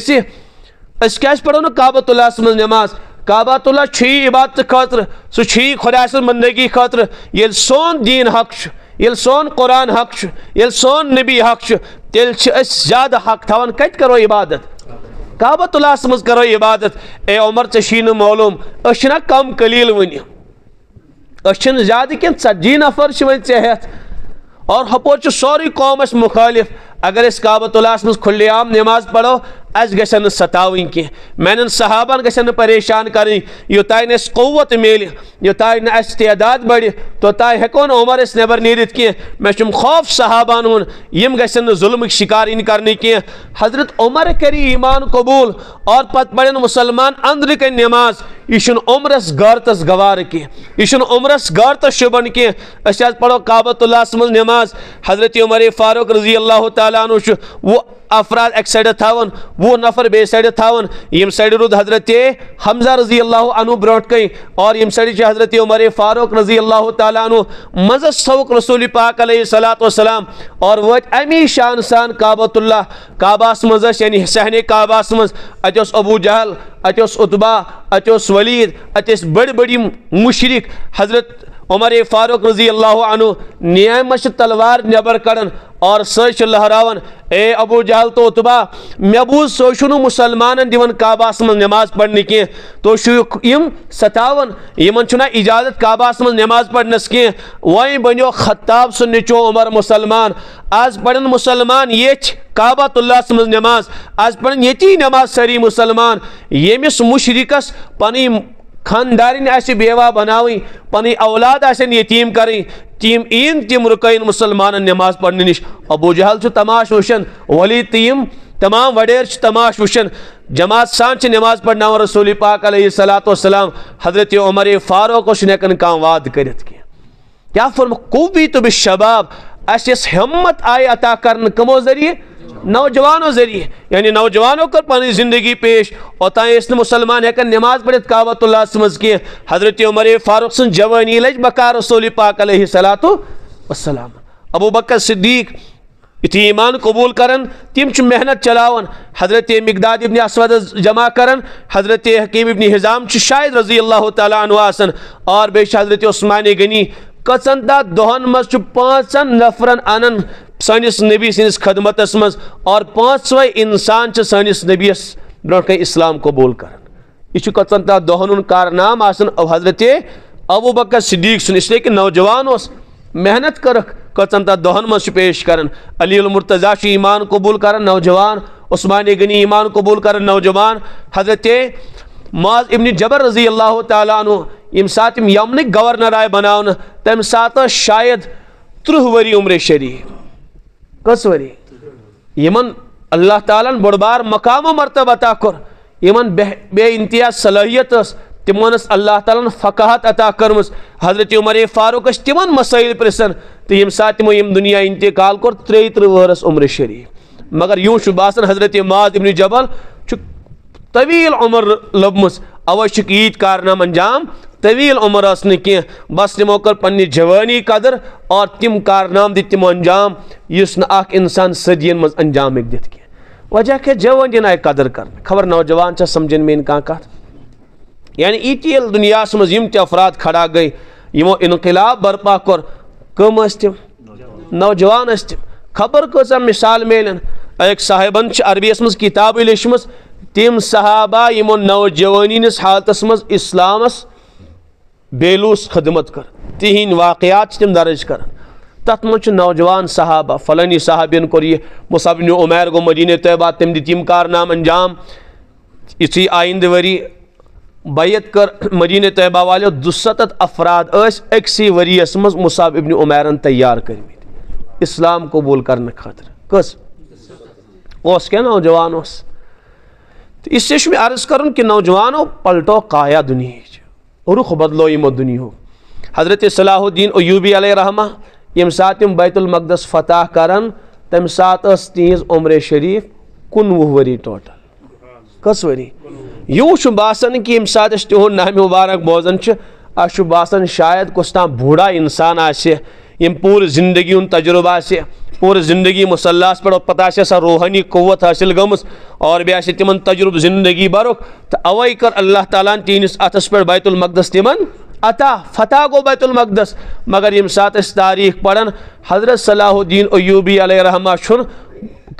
क्या पढ़ो ना काबतुल्लाह मज नमाज काबतुल्लाह छी इबादत खतर सह छी खुदा सं बंदगी खतर ये सोन दीन हक ये सोन कुरान हक ये सोन नबी हक तेल ज्यादा हक थवान कत करो इबादत काबतुल्लाह मज करो इबादत ए उमर ची मालूम ना कम कलील वन ज्यादा कह 40 नफर वन हेत और हपोर सोरी कौमस मुखालिफ अगर काबतुल्लाह मज खुलेआम नमाज पढ़ो अस गन सतावन कह मैन सहाबन गन परेशान कर योतान कौवत मेल योतान तदाद बढ़ तोतान हेको उमर नबर नीरित कह मे खौफ सहाबान हुन यम गन जुल्म शिकार इन करने कह हजरत उमर करी ईमान कबूल और पत पड़न मुसलमान अंदर कन नमाज यह उम्रस गारतस गवार कह यह उम्रस गारतस शुबन कह अस पढ़ो काबतुल्लाह मज नमाज हजरत उमर फारूक रजी अल्लाह तआला अन्हु वो अफराद एक साइड थावन वो नफर बे साइड थावन यम साइड रुद हजरत हमजा रजी अल्लाह अन्हु ब्रोट कई और यम साइड हजरत उमर फारूक रजी अल्लाह तआला अन्हु मजस सौक रसूल पाक अलैहिस्सलाम और वो अमी शान सान काबतुल्लाह काबास मज यानी सहने काबास मज अत अबू जहल अत उतबा अत वलीद अत बड़ बड़ी मुशरिक हजरत उमर फारूक रजी अल्लाह अन्हु नियमश तलवार नबर कड़न और सह लहरावन ए अबू जहल तो उतबा मे बूज सो मुसलमान दिवन काबास मज नमाज पढ़ने कह तो यम सतावन यमन इजाजत काबास मज नमाज पढ़नस कह वही बनो खत्ताब सु निचो उमर मुसलमान आज पढ़न मुसलमान ये काबतुल्लाह मज नमाज आज पढ़न ये नमाज सरी मुसलमान यमिस मुशरिकस पनी खानदारिन बेवा बनावी पनी औलाद यतीम करें तीम इन तिम रुकन मुसलमान नमाज पढ़ने निश अबू जहल तमाश वुशन वलीद तीम तमाम वडेर तमाश वुशन जमात सान नमाज पढ़ना रसूल पाक अलैहिस्सलाम हजरत उमर फारूक हेकन कह वाद कर क्या फर्म कुव्वीतु बिश्शबाब, अस हिम्मत आय अता करन कमो जरिए, नौजवानों जरिए, यानी नौजवानों कर पानी जिंदगी पेश। ओतान मुसलमान हेकन नमाज पढ़ित काबतुल्लाह मज कह। हजरत उमर फारूक सं जवानी लज बका रसूल पाक अलैहिस्सलातु वस्सलाम। अबू बकर सिद्दीक युथि ईमान कबूल करन तिम मेहनत चलावन। हजरत मिकदाद इब्न अस्वद जमा करन, हजरत हकीम इब्न हिजाम शायद रजी अल्लाह तआला अन्हु आसन, और बे हजरत उस्मान गनी कचनता दोहन मज 5 नफरन अनन सनिस नबी सिंस खदमतस मज, और 5वें इंसान सनिस नबीस ब्रोह इस्लाम कबूल करन। यह कचनता दोहन कारनाम आसन हजरत अबू बकर सिद्दीक सुन, इसलिए कि नौजवान उस मेहनत करक कचनता दोहन मज पेश करन। अली उल मुर्तजा ईमान कबूल करन नौजवान, उस्मान गनी ईमान कबूल करन नौजवान। हजरत मुआज इब्न जबर रजी अल्लाह तआला अन्हु यम सात यमन गवर्नर आय बनावन, तम सात शायद 30 वरी उम्र शरीफ। कस वरी यमन अल्लाह ताला बड़बार मकाम मरतब अता कर, यमन बे इंतहा सलाहियत तिमन अल्लाह ताला फ़काहत अता कर्म। हजरत उमर फारूक तिमन मसाइल प्रसन, तो यम सात तिमो यम दुनिया इंतकाल कर 33 वरस उम्र शरीफ। मगर यूं बासन हजरत मुआज इब्न जबल तवील उम्र लबमस, अवै ईद कारनाम अंजाम तवील उम्र कह, बस तिमो कर पन्नी जवानी कदर और तिम कारनाम दित तिमो अंजाम युस न इंसान सदियन मज अंजाम दित कह। वजह क्या जवानी आय कदर कर, खबर नौजवान समझन मेन कह कत। यानी ईटीएल दुनिया मज यम ते अफराद खड़ा गई यमो इनकलाब बर्पा कर, कम तिम नौजवान तिम। खबर कसा मिसाल मेलन, एक साहिबन अरबियस मज किताब लिखम, तिम सहाबा यमो नौजवानी हालतस मज इस्लामस बेलूस खदमत कर, तिहिंद वाकयात तिम दर्ज कर। तथ मज नौजवान सहाबा फलानी साहबियन कोर यह, मुसअब इब्न उमैर गो मदीने तैयबा, तम दित यम कारनाम अंजाम। इसी आइंद वरी बैत कर मदीने तैयबा वाले 200 अफराद अक्सी वरियस मज मुसअब इब्न उमैरन तैयार कर इस्लाम कबूल करने खातिर। कस ओस क्या नौजवान ओस। तो इससे मैं अर्ज करूँ कि नौजवानों पलटो काया दुनिया, रुख बदलो यमो दुनिया। हजरत सलाहुद्दीन अय्यूबी अलैहिर्रहमा यम सात बैतुल मक़दस फतह करन, तम सात तिज उम्र शरीफ 19 वरी टोटल। कस वरी यूं बासन कि यम सात तिहुद नाम मुबारक बोजन अस बासन शायद कुछ बूढ़ा इंसान आसे यम पूरी जिंदगी उन तजुर्बा आसे, पूरी जिंदगी मुसल्लास पे पता सा रूहानी कुव्वत हासिल गमस, और बे तिमन तजुर्ब जिंदगी बरुक। तो अवै कर अल्लाह ताला तीनिस अतस पे बैतुल मक़दस तिमन अता फतह गो बैतुल मक़दस। मगर यम सात तारीख पढ़न हजरत सलाहुद्दीन अय्यूबी अलैहिर्रहमा छुन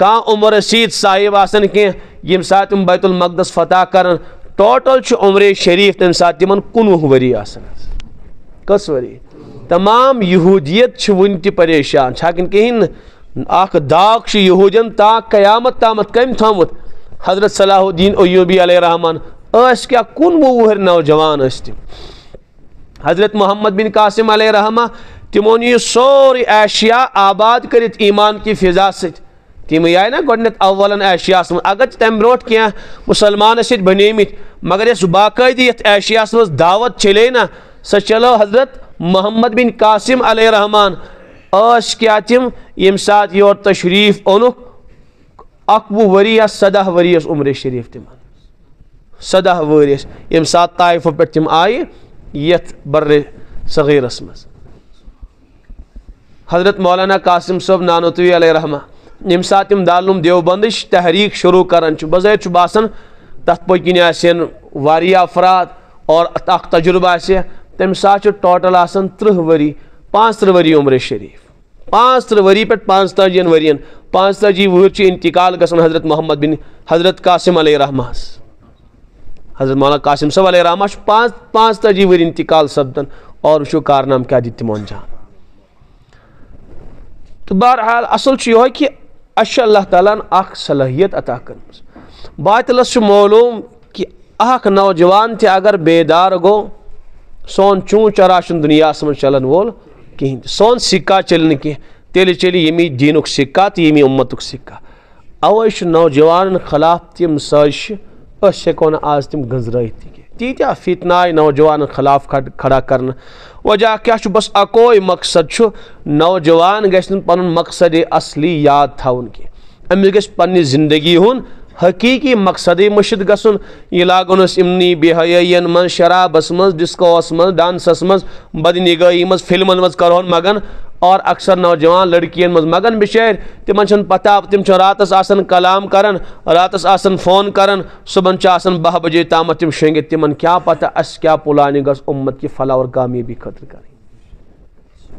कह उम्र रसीद साहिब आसन कह, यम सात बैतुल मक़दस फतह करन टोटल उम्र शरीफ तम सात तिमन 19 वरी आसन। कस वरी तमाम यहूदियत वन ति परेशान छाकिन कहीं अख दाग यहूदियन ता कयामत तामत कम थमुत। हजरत सलाहुद्दीन अय्यूबी अलैहिर्रहमान क्या 19 वुहर नौजवान तिम। हजरत मोहम्मद बिन कासिम अलैहिर्रहमा तिमो नी सोरी एशिया आबाद कर ईमान की फिजा तिम आय ना गोडनेथ अव्वलन एशिया अगर तम ब्रोट क्या मुसलमान बनेमित, मगर इस बाकायदे ये एशिया मज दावत चले ना सो चलो हजरत मोहम्मद बिन कासिम अलैहिर्रहमान क्या तिम यम सात योर तशरीफ ओनुक 21 वरी 17 वरी उम्र शरीफ तिम 17 वरी यम सात ताइफ पे तिम आय यथ बर्रे सगीरस मज। हजरत मौलाना कासिम साहब नानोतवी अलैहिर्रहमा यम सात तिम दारुल देवबंद तहरीक शुरू करान बज़ाहिर बासन तथ पकिन आसन वारिया अफराद और अख तजुर्बा आसे, तम सात टोटल आसन 30 वरी 35 वरी उम्र शरीफ। 35 वरी पे 45 वरियन 45 वुहर इंतकाल गसन हजरत मोहम्मद बिन हजरत कासिम अलैहिर्रहमा। हजरत मौलाना कासिम साहब अलैहिर्रहमा 45 वरी इंतकाल सपदन, और वो कारनाम क्या दित तिमो अंजाम। तो बहरहाल असल यह कि अश अल्लाह ताला अख सलाहियत अता कर। बातिलस मालूम कि अख नौजवान ते अगर बेदार गो सोन चूँ चरा दुनिया मं चलन वोल कहें, सोन सिक्का चल कह तेल चलि यमी दीनुक सिक्का तो यमी उम्मतुक सिक्का। अवै नौजवान खिलाफ तिम साजिश हेको आज तिम गंजराइत। तीत्या फितना नौजवान खिलाफ खड़ा कर वजह क्या बस अकोई मकसद नौजवान गन पन मकसद असली याद थवन की अमिस गस पन्नी जिंदगी हुन हकीकी मकसद मुशिद गसन यह लागन इमनी बेहयान मज शराबस मज डिस्कोस मज डांसस मज बदनिगाही मज फिल्मन मज करहन मगन और अक्सर नौजवान लड़कियन मज मगन बिचार तिमन पता तिम रातस आसन कलाम करन रातस आसन फोन करन सुबन आसन 12 बजे ताम तिम शेंगित तिमन क्या पता अस क्या पुलानी गस उम्मत की फलाह और कामयाबी खतर कर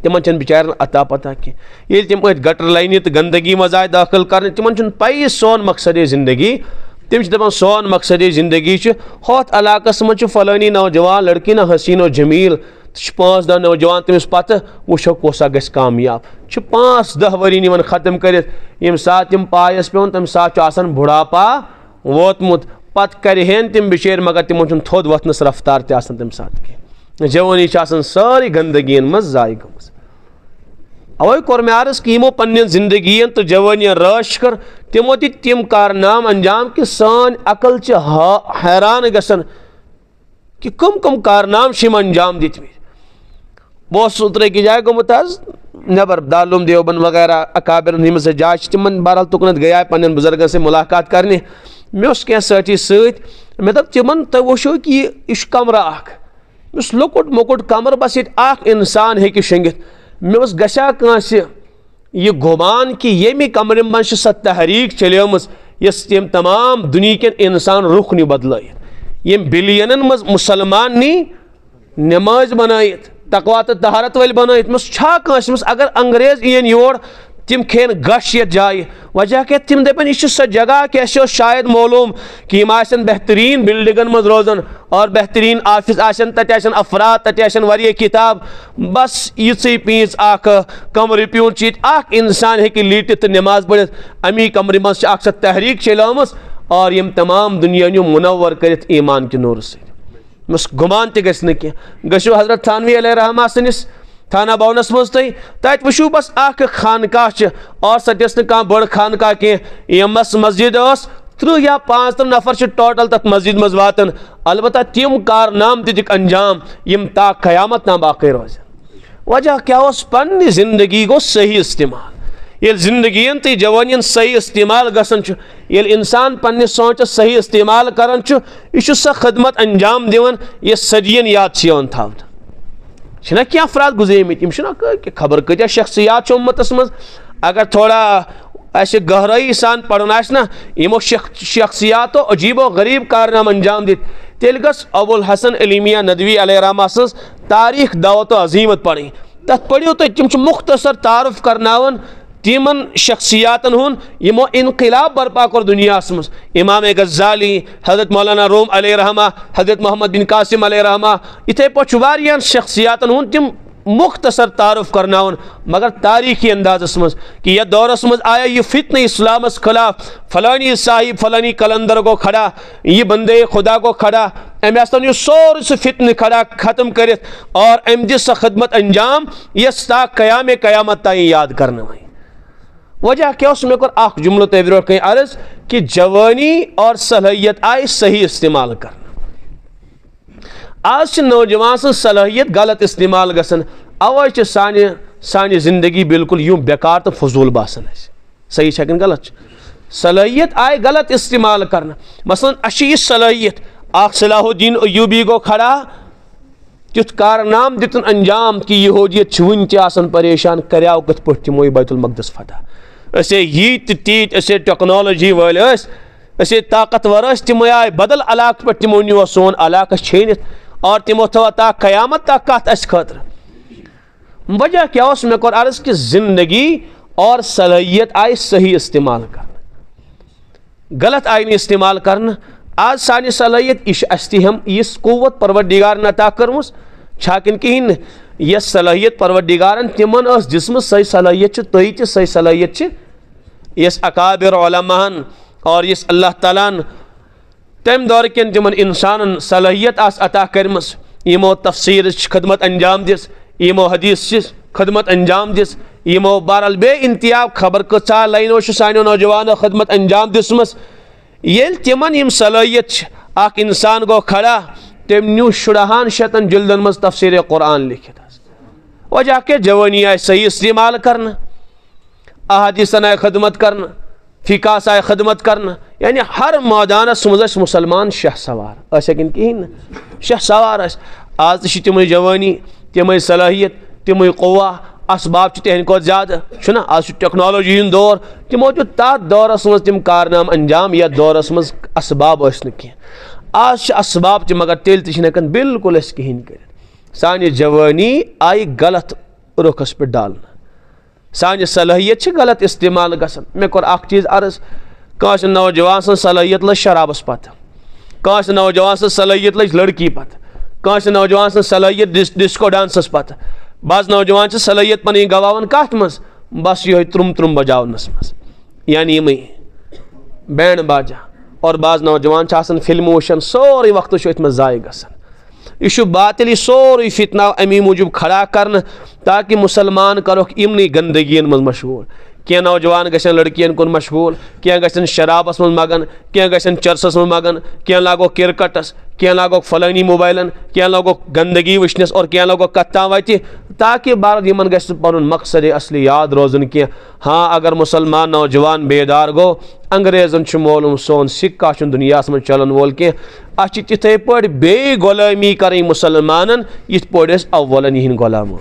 तिमन बिचारन अता पता कि तिम गटर लाइन तो गंदगी मज आए दाखिल कर तिमन पई सोन मकसद ज़िंदगी तिम दपान सोन मकसद ज़िंदगी होत इलाकस मज फलानी नौजवान लड़की ना हसीनो जमील 5-10 नौजवान तमिस पत वो कोसा गस कामयाब 5-10 वरी निवन खत्म कर यम सात तिम पायस पे तम सात बुढ़ापा वोतमुत पत करहन तिम बिचार मगर तिमन थोद वथनस रफ्तार तम सात की जवानी सारी गंदगी मज जाय गमस अवे कोर मे अर्ज कि यमो पन्न जिंदगी तो जवानी राश कर तिमो तिम कारनाम अंजाम कि सान अकल हैरान गसन कि कम कारनाम अंजाम दित बहुत सूत्रे की जाए गोमुत नबर दारूम देवबंद वगैरह अकाबिर से जाए तिमन बहरहाल तुकन गया पन्न बुजुर्गन से मुलाकात करने मे क्या साथी सत मे दप तिमन तुम वो कि यह कमरा लुकुट मुकुट कमर बस ये इंसान हे शेंगित मे गशा कांस यह गुमान कि येमि कमर मन सह तहरीक चलियम यम तमाम दुनिया के इंसान रुख नी बदल यम बिलियन मज मुसलमान नी नमाज बनायत तकवा तो तहारत वल बनायत मस अगर अंग्रेज इन योर तिम खेन गश ये जाए वजह क्या तिम दपन यह सह जगह क्या शायद मालूम कि हम बेहतरीन बिल्डिंगन मज रोजन और बेहतरीन ऑफिस तन अफराद तन वारिया किताब बस यी पीच कमर प्यून इंसान हे लीट तो नमाज पढ़ अमी कमर मज सह तहरीक चलाम और यम तमाम दुनिया मुनवर कर ईमान के नूर से गुमान तह गो हजरत थानवी अलैहिर्रहमा सनिस थाना भवनस मज तत वो बस खानकाह और सह ना बड़ खानकाह कह यमस मस्जिद 3 या 5 नफर टोटल तथ मस्जिद मज वातन अलबत्ता तिम कारनाम दिक अंजाम यम ता क़यामत ना बाकी रोज वजह क्या पन्नी जिंदगी गो सही इस्तेमाल ये जिंदगियन तो जवानियन सही इस्तेमाल गसन ये इंसान पन्ने सोच सही इस्तेमाल करन यह सह खदमत अंजाम दिवन ये सदियन याद थवन छना क्या अफराद गुजरमित खबर कत्या शख्सियात उम्मतस मज अगर थोड़ा गहराई सान पढ़न ना यमो शख्सियातो अजीबो गरीब कारनाम अंजाम दित तेल गस अबुल हसन अली मियां नदवी अलैहिर्रहमा सज तारीख दावत अजीमत पढ़ी तथ पढ़ियो तो तिम मुख्तसर तारुफ करनावन तिमन शख्सियातन हुन यमो इनकलाब बर्पा कर दुनिया मज इमाम गज़ाली हजरत मौलाना रूम अलैहिर्रहमा हजरत मोहम्मद बिन कासिम अलैहिर्रहमा इथे पे शख्सियातन हुन तिम मुख्तसर तारुफ करनावन मगर तारीखी अंदाजस मज कि यह दौरस मज आया यह फितन इस्लामस खिलाफ फलानी साहिब फलानी कलंदर को खड़ा यह बंदे खुदा को खड़ा अमे यह सोर सह फितन खड़ा खत्म कर और अम दिस खदमत अंजाम यस ता क़याम क़यामत ताई याद करना वजह क्या मे कर जुमलो तह कहीं अर्ज कि जवानी और सलाहियत आय सही इस्तेमाल करना आज नौजवान सं सलाहियत गलत इस्तेमाल गसन अवे सानी जिंदगी बिल्कुल यूं बेकार तो फजूल बासन सही छकन गलत सलाहियत आय गलत इस्तेमाल करना मसलन अशी सलाहियत सलाहुद्दीन अय्यूबी गो खड़ा तुथ कारनाम दितन अंजाम कि यहूदियत वन तन परेशान कर्याव कथ पे तमो बैतुल मक़दस फतह असे यीत तीत असे टेक्नोलॉजी वाले असे ताकतवर तम आय बदल इलाक पे तमो नो सोन इलाक छीनित और तमो थो ता क़यामत तक कत अस खतर वजह क्या मे कोर अर्ज कि जिंदगी और सलाहियत आय सही इस्तेमाल करना गलत आय इस्तेमाल करना आज सानी सलाहियत यह हम इस कुव्वत परवरदिगार अता कर्मस छाकिन कहीं यह सलाहियत परवरदिगारन तिमन दिसम सही सलाहियत तुह त सही सलाहियत यस अकाबिर उलमाहन और यस अल्लाह तालान तम दौर के तिमन इंसान सलाहियत अता कर्मस यमो तफसीर खदमत अंजाम दिस यमो हदीस खदमत अंजाम दिस यमो बहरहाल बे इंतयाब खबर कचा लाइनो सानो नौजवान खदमत अंजाम दिसमस ये तिमन यम सलाहियत इंसान गो खड़ा तम न्यू 16 जिल्दन मज तफसीर कुरान लिखित। वजह के जवानी आए सही इस्तेमाल करना, अहादीसन आए खदमत करना, फिकास आए खदमत करना, यानी हर मैदानस मज मुसलमान शह सवार कहें शह सवार। आज तम जवानी, तम सलाहियत, तम कौवा, असबाब तहद खो ज्यादा ना। आज टेक्नोलॉजी हूं दौर, तमो तथ दौरस मज तम कारनाम अंजाम या दौरस मज असबाब कह। आज असबाब त मगर तेल तक बिल्कुल कहें कर। सानि जवानी आई गलत रुखस पे डालना, सानि सलाहियत गलत इस्तेमाल गसन। मे कोर अख चीज अर्ज, काश नौजवान सन सलाहियत लज शराबस पत, काश नौजवान सन सलाहियत लज लड़की पत, काश नौजवान सन सलाहियत डिस्को डांसस पत। बाज नौजवान सलाहियत पन गवावन कत मज, बस ये त्रुम त्रुम बजावनस मज, यानी यम बैंड बाजा। और बाज नौजवान फिल्म वुचान, सोरे वक्त अत जाय गसन। यह बातिल सोरे फितना अमी मूजूब खड़ा कर ताकि मुसलमान करोक इमन गंदगी मज मशगूल। क्या नौजवान गन लड़कियन कुन मशगूल, क्या गन शराबस मज मगन, क्या गन चरसस मज मगन, क्या लागो क्रिकेटस, क्या लागो फलानी मोबाइलन, क्या लागो गंदगी वचनस और क्या लागो कत्ता वत, ताकि बार यमन गस पनुन मकसद असली याद रोजन कह। हाँ अगर मुसलमान नौजवान बेदार गो, अंग्रेजन मोलूम सोन सिक्का दुनिया में चलन वोल कह। अ तिथे पे बे गुलामी कर मुसलमान यथ पे अव्वलन यहन गुलाम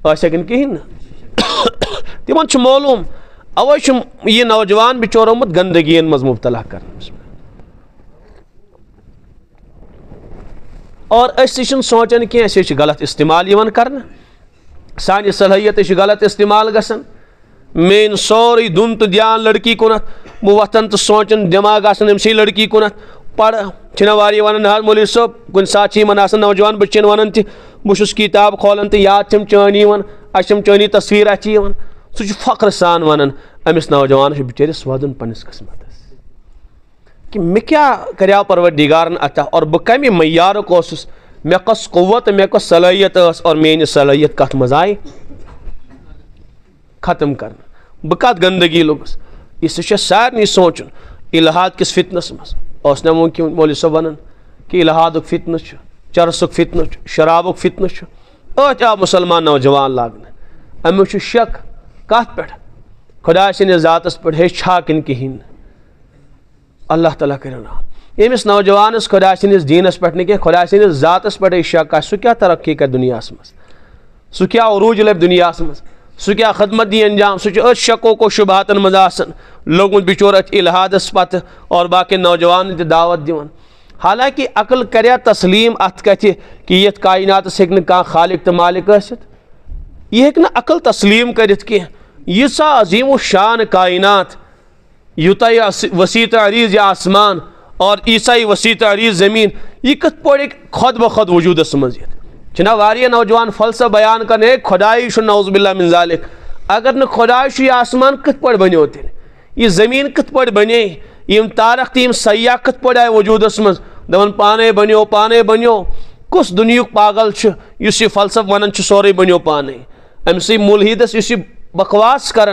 कहें तिमन मालूम। अवे यह नौजवान बिचोर आमुत गंदगी मज मुबतला कर। और अस सोचान कह गलत इस्तेमाल कर, सान सलाहियत गलत इस्तेमाल गसन। मेन सोरे दुन तो ध्यान लड़की कुनत, बह वथन तो सोचन दिमाग अमसी लड़की कुनत पढ़ वारी वन मौलवी साहब कुन सात नौजवान बच्चन वन बहुत किताब खोलान तो याद तम चानी वन अम चानी तस्वीर अथी सह फख्र सान वन अमिस नौजवान बिचारिस वदन पन्निस किस्मत कि मे क्या कर्याव परवरदिगारन अता और बह कम मैयारुक ओसुस, मे कस कुव्वत मे कस सलाहियत और मेन सलाहियत कत मज आई खत्म कर, बह कत गंदगी लोगस। यह सारे सोचन इलाहाद किस फितनस मज मौलवी साहब वन कि इलाहादुक फितन, चरसुक फितन, शराबुक फितन अत आव मुसलमान नौजवान लागन। अमुक शक कत पे खुदा सन्दिस जातस पे हे किन कहें अल्लाह ताला कर यमिस नौजवानस खुदा सन्दिस दीनस पे न खुदा सन्दिस जातस पे शक सह क्या तरक्की कर दुनिया मज, सह क्या उरूज लब दुनिया मज, सह क्या खदमत दी अंजाम, सह शको को शुबातन मज लोगुन बिचोर अत इलाहादस पत और बाकी नौजवान दावत दिवन। हालांकि अकल कर तस्लीम अत कथ कि यथ कायनातस हेक न खालिक तो मालिक आसित, यह हेक न अकल तस्लीम कर यीसा अजीम शान कायनात, यूता वसी तरीज या आसमान और ईसाई वसी तरीज ज़मीन, यह कत पे खुद ब खुद वजूदस मज छना वारिया नौजवान फलसफ बयान कर खुदाई नौज़ुबिल्लाह मिन ज़ालिक। अगर न खुदाई यह आसमान कत पे बनो तेल, यह ज़मीन कत पे बने, यम तारक तम सयाह कत पे आए वजूदस मज दवन पाने बनो। कुस दुनियुक पागल यह फलसफ वन सोरे बनो पाने। अमसी मुलहिदस इस बकवास कर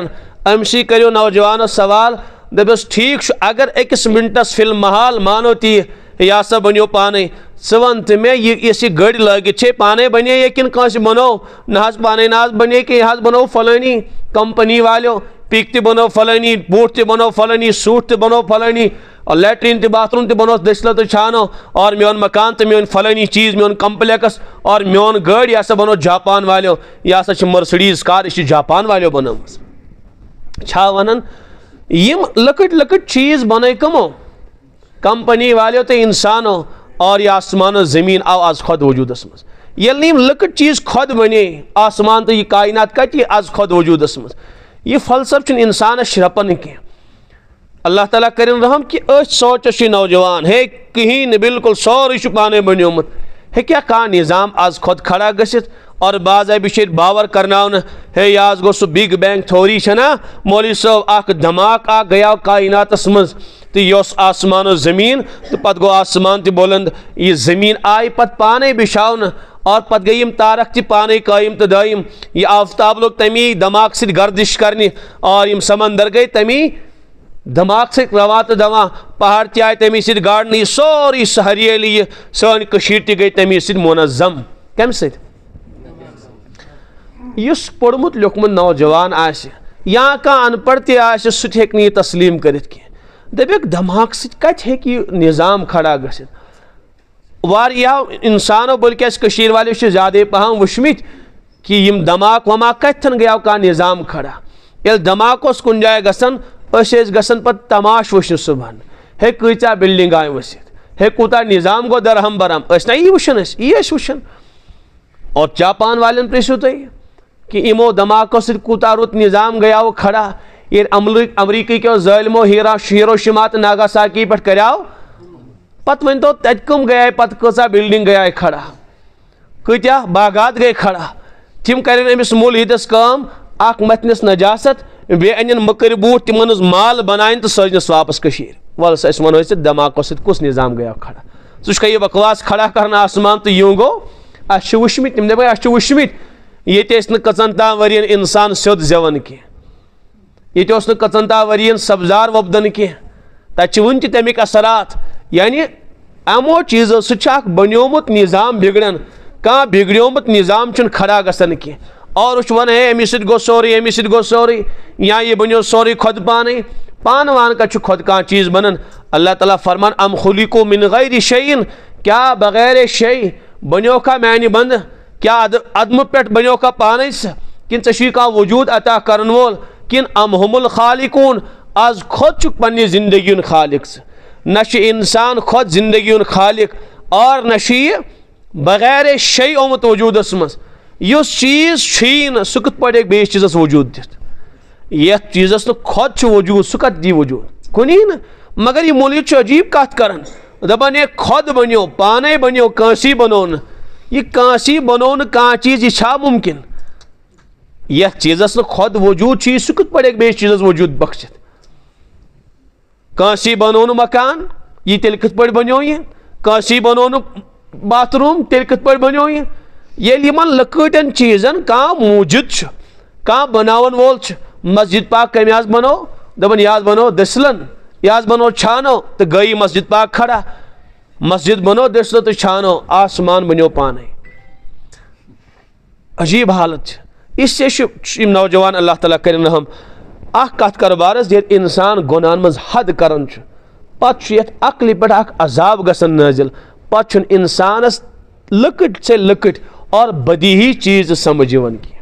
अमसी करो नौजवान सवाल दपस ठीक अगर अकिस मिनटस फिल महाल मानो ती यह सा बनो पाने वन तो मे यह गड़ लगित पाने बने किन कंस बनो ना पाने ना बने कि यह बनो फलानी कंपनी वालों पिक त बनो फलानी, बूट त बनो फलानी, सूट त बनो फलानी और लेटरिन त बाथरूम त बनो दसलो तो छानो और मेन मकान तो मेन फलानी चीज़ मेन कम्प्लेक्स और मेन गाड़ी यह बनो जापान वालों, यह मर्सिडीज कार यह जापान वालों बनोमस। वन यम लकट लकट चीज़ बन कमो कंपनी वालों तो इंसानों और यह आसमान ज़मीन आव आज खुद वजूदस मज। ये यम लकट चीज़ खुद बने आसमान तो यह कायनात कत आज खुद वजूदस मज। यह फलसफ इंसान शरपन कह। अल्लाह ताला करिन रहम कि सोच नौजवान हे कहीं बिल्कुल सोरे पाने बनोमुत हे क्या कह निज़ाम आज खुद खड़ा गसित और बाज़ बिचर बावर करना हे आज गो सह बिग बैंग थोरी ना मौलवी साहब अख धमाक गया कायनातस मज तो यह आसमान ज़मीन तो पत गो आसमान त बुलंद, यह ज़मीन आई पत पाने बिछावन और पत गई यम तारक ति पाने कायम तो दायम, यह आफ्ताब लोग तमी दमाक सि गर्दिश करने और यम समंदर गई तमी धमाक से रवा तो दवा पहाड़ ते आए तमी सत गाड़न सोरी हरियाली यह सान कशीर गई तमी सत मुनज़्ज़म कम सत युस पोड़मुत लिखमुत नौजवान आसे या कह अनपढ़ ते सह हेक यह तस्लीम करित कह दपेक धमाक सत कत हेकि निज़ाम खड़ा गसित वारियाह इंसानो बल्कि कशीर वाले ज़्यादा पहम वुचमित कि यम धमाक वमाक कतन गया कह निज़ाम खड़ा ये धमाक कुन जाए गसन गसन पत तमाश वुचन सुबह हे कचा बिल्डिंग आय वसित हे कूता निज़ाम गो दरहम बरहम ना यी वुचन यी वुचन और जापान वाले प्रेसो तुम कि इमो धमाकों से कूता रुत निज़ाम गया वो खड़ा ये अमरीकी के ज़ालिमो हिरोशिमा तो नागासाकी पे कराव पत वन तो तत कम गया पत कसा बिल्डिंग गया खड़ा कत्या बागात गए खड़ा तिम कर अमिस मूल हिदस कम अख मतनस नजासत बे अन मकर बूट तिमन माल बनान तो सजनस वापस कशीर वल वो धमाकों से कुस निज़ाम गया खड़ा सह यह बकवास खड़ा करना आसमान तो यूं गो अस वुचमित तिम दप अस वुचमित ये कचन ताम वरियन इंसान स्योद जेवन कह ये कचन ताम वरियन सब्जार वोपदन कह तक वन तमिक असरात यानी अमो चीज़ों सह बनोमुत निज़ाम बिगड़न कह बिगड़ोमुत निज़ाम खड़ा गसन कह और वन है अमिस गो सोरी अमिस गो सोरी या यह बनो सोरी खुद पान पान वान का खुद कह चीज़ बनन अल्लाह ताला फरमान अम खुलिकु मिन गैरि शैइन क्या बगैर शै बनो का मैन बंद क्या अदम पे बनो का पान किन ची कह वजूद अता करन वोल किन अम हुमुल खालिकून आज खुद पन्ने जिंदगी खालिक न इंसान खुद जिंदगी खालिक और न बगैर शे ओमुत वजूदस मज युस चीज़ छीन सह कत पे बेस चीज़स वजूद दित ये चीज़स न खुद वजूद सह कत दी वजूद कुनी न मगर यह मुल्क अजीब कत कर दपान ये खुद बनो पाने बनो कंसी बनो न यह कांसी बनो न कह चीज़ यह मुमकिन यह चीज़स न खुद वजूद सह कत पे बेस चीज़स वजूद बख्शित कांसी बनो न मकान यह तेल कत पे बनो यह कांसी बनो न बाथरूम तेल कत पे बनो यह यमन लकटन चीज़न कह मूजिद कह बनावन वोल मस्जिद पाक कम बनो दपन यह बनो दसलन यह बनो छानो तो गई मस्जिद पाक खड़ा मस्जिद बनो दसलो तो छानो आसमान बनो पाने अजीब हालत इससे नौजवान अल्लाह ताला करें हम कत कर बारस ये इंसान गुनान मज हद करन पत अकल पे अजाब गसन नाजिल पत इंसानस लकट से लकट और बदीही चीज़ समझ की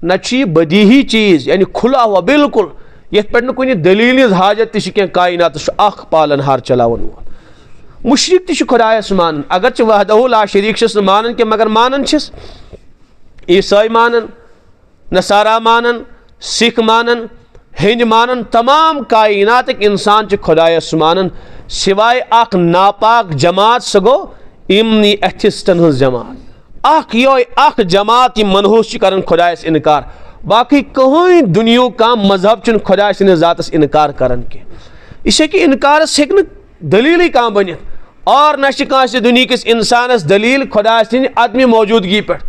न बदीही चीज़ यानी खुला हुआ बिल्कुल ये पे कुछ दलील हाजत तह कायनात पालन हार चलावन वोल मुशरिक तह खुदायस मान अगर वहदहु ला शरीक मानन के मगर मानन ईसाई मानन नसारा मानन सिख मानन हिंद मानन तमाम कायनात इंसान खुदायस मानन सिवाय अख नापाक जमात सह गो इमनी एथिस्टन हज जमात अख जमात यह मनहूस कर खुदायस इनकार बाकी कहीं दुनिया का मजहब खुदा सद ज़ातस इनकार करन के यह कि इनकारस हे दलील कह बन और न दुनिया इंसानस दलील खुदा सद अदम मौजूदगी पे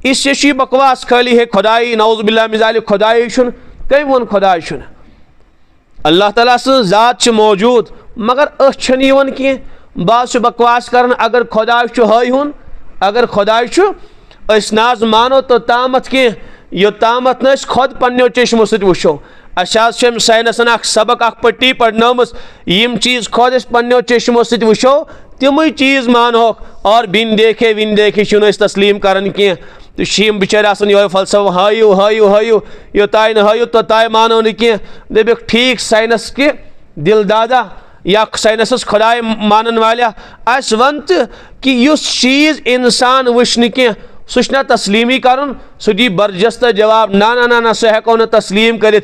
इससे बकवास खाली है खुदाई नौज़ुबिल्लाह मिज़ालिक खुदाई कई वो खुदाई अल्लाह ताला सज़ ज़ात मौजूद मगर अन कह बास बकवास कर अगर खुदाई हाई हुन अगर खुदाई नाज मानो तो तामत कह यो तामत न खुद पन्नो चश्मो सत वो साइनसन सबक पट्टी पढ़नम यम चीज़ खुद पन्नो चश्मो सत वो तम चीज़ मानो और बिन देखे विन देखे तस्लीम कर कह तो शीम बिचार यो फलसफ हायु हायु हायु यो ताय न हायु तो ताय मानो न कह दबिक ठीक साइनस के दिल दादा या साइनस खुदाय मानन वाले अस वन कि युस चीज़ इंसान वुन कह सह तस्लीमी कर सह दी बरजस्त जवाब ना ना ना ना सह हेको न तस्लीम कर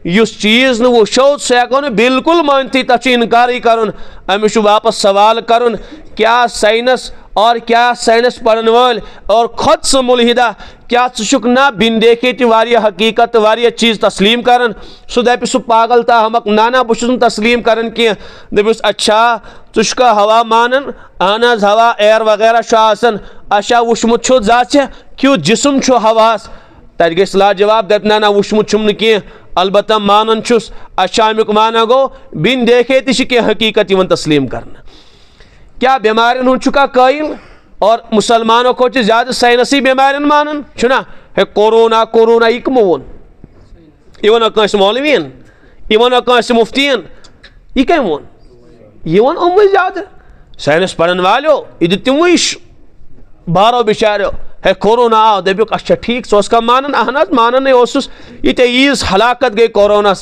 युस चीज़ न वो सह हेको न बिल्कुल मानती तथ इनकार कर अमिस वापस सवाल कर क्या साइनस और क्या साइंस पढ़न वाल और खुद सह मुलहिदा क्या चुक ना बिन देखे वारिया हकीकत वारिया चीज़ तस्लीम कर सह दप सह पागल ता हमक ना ना बहुत तस्लीम कर दपिस अच्छा चुका हवा मानन अहन हवा एयर वगैरह अच्छा वुचमुत जा क्यों जिसम हवास तत गई लाजवाब दप ना ना वुचमुत कह अलबत्ता मानन छुस अशामिक माना गो बिन देखे तह हकीकत तस्लीम करना। क्या बीमारियों हूँ का कायल और मुसलमानों को ज्यादा साइनसी बीमारियों मानन छुना है कोरोना कोरोना यह कमो वोन यह वन कस मौलवीन यह वन कस मुफ्तीन यह कम वोन यह वन उम्र ज्यादा साइंस पढ़न वालो यह तिमु बारो बिचारो है कोरोना आओ दपुक अच्छा ठीक सो का मानन अहन मानन ये ईज हलाकत गई कोरोना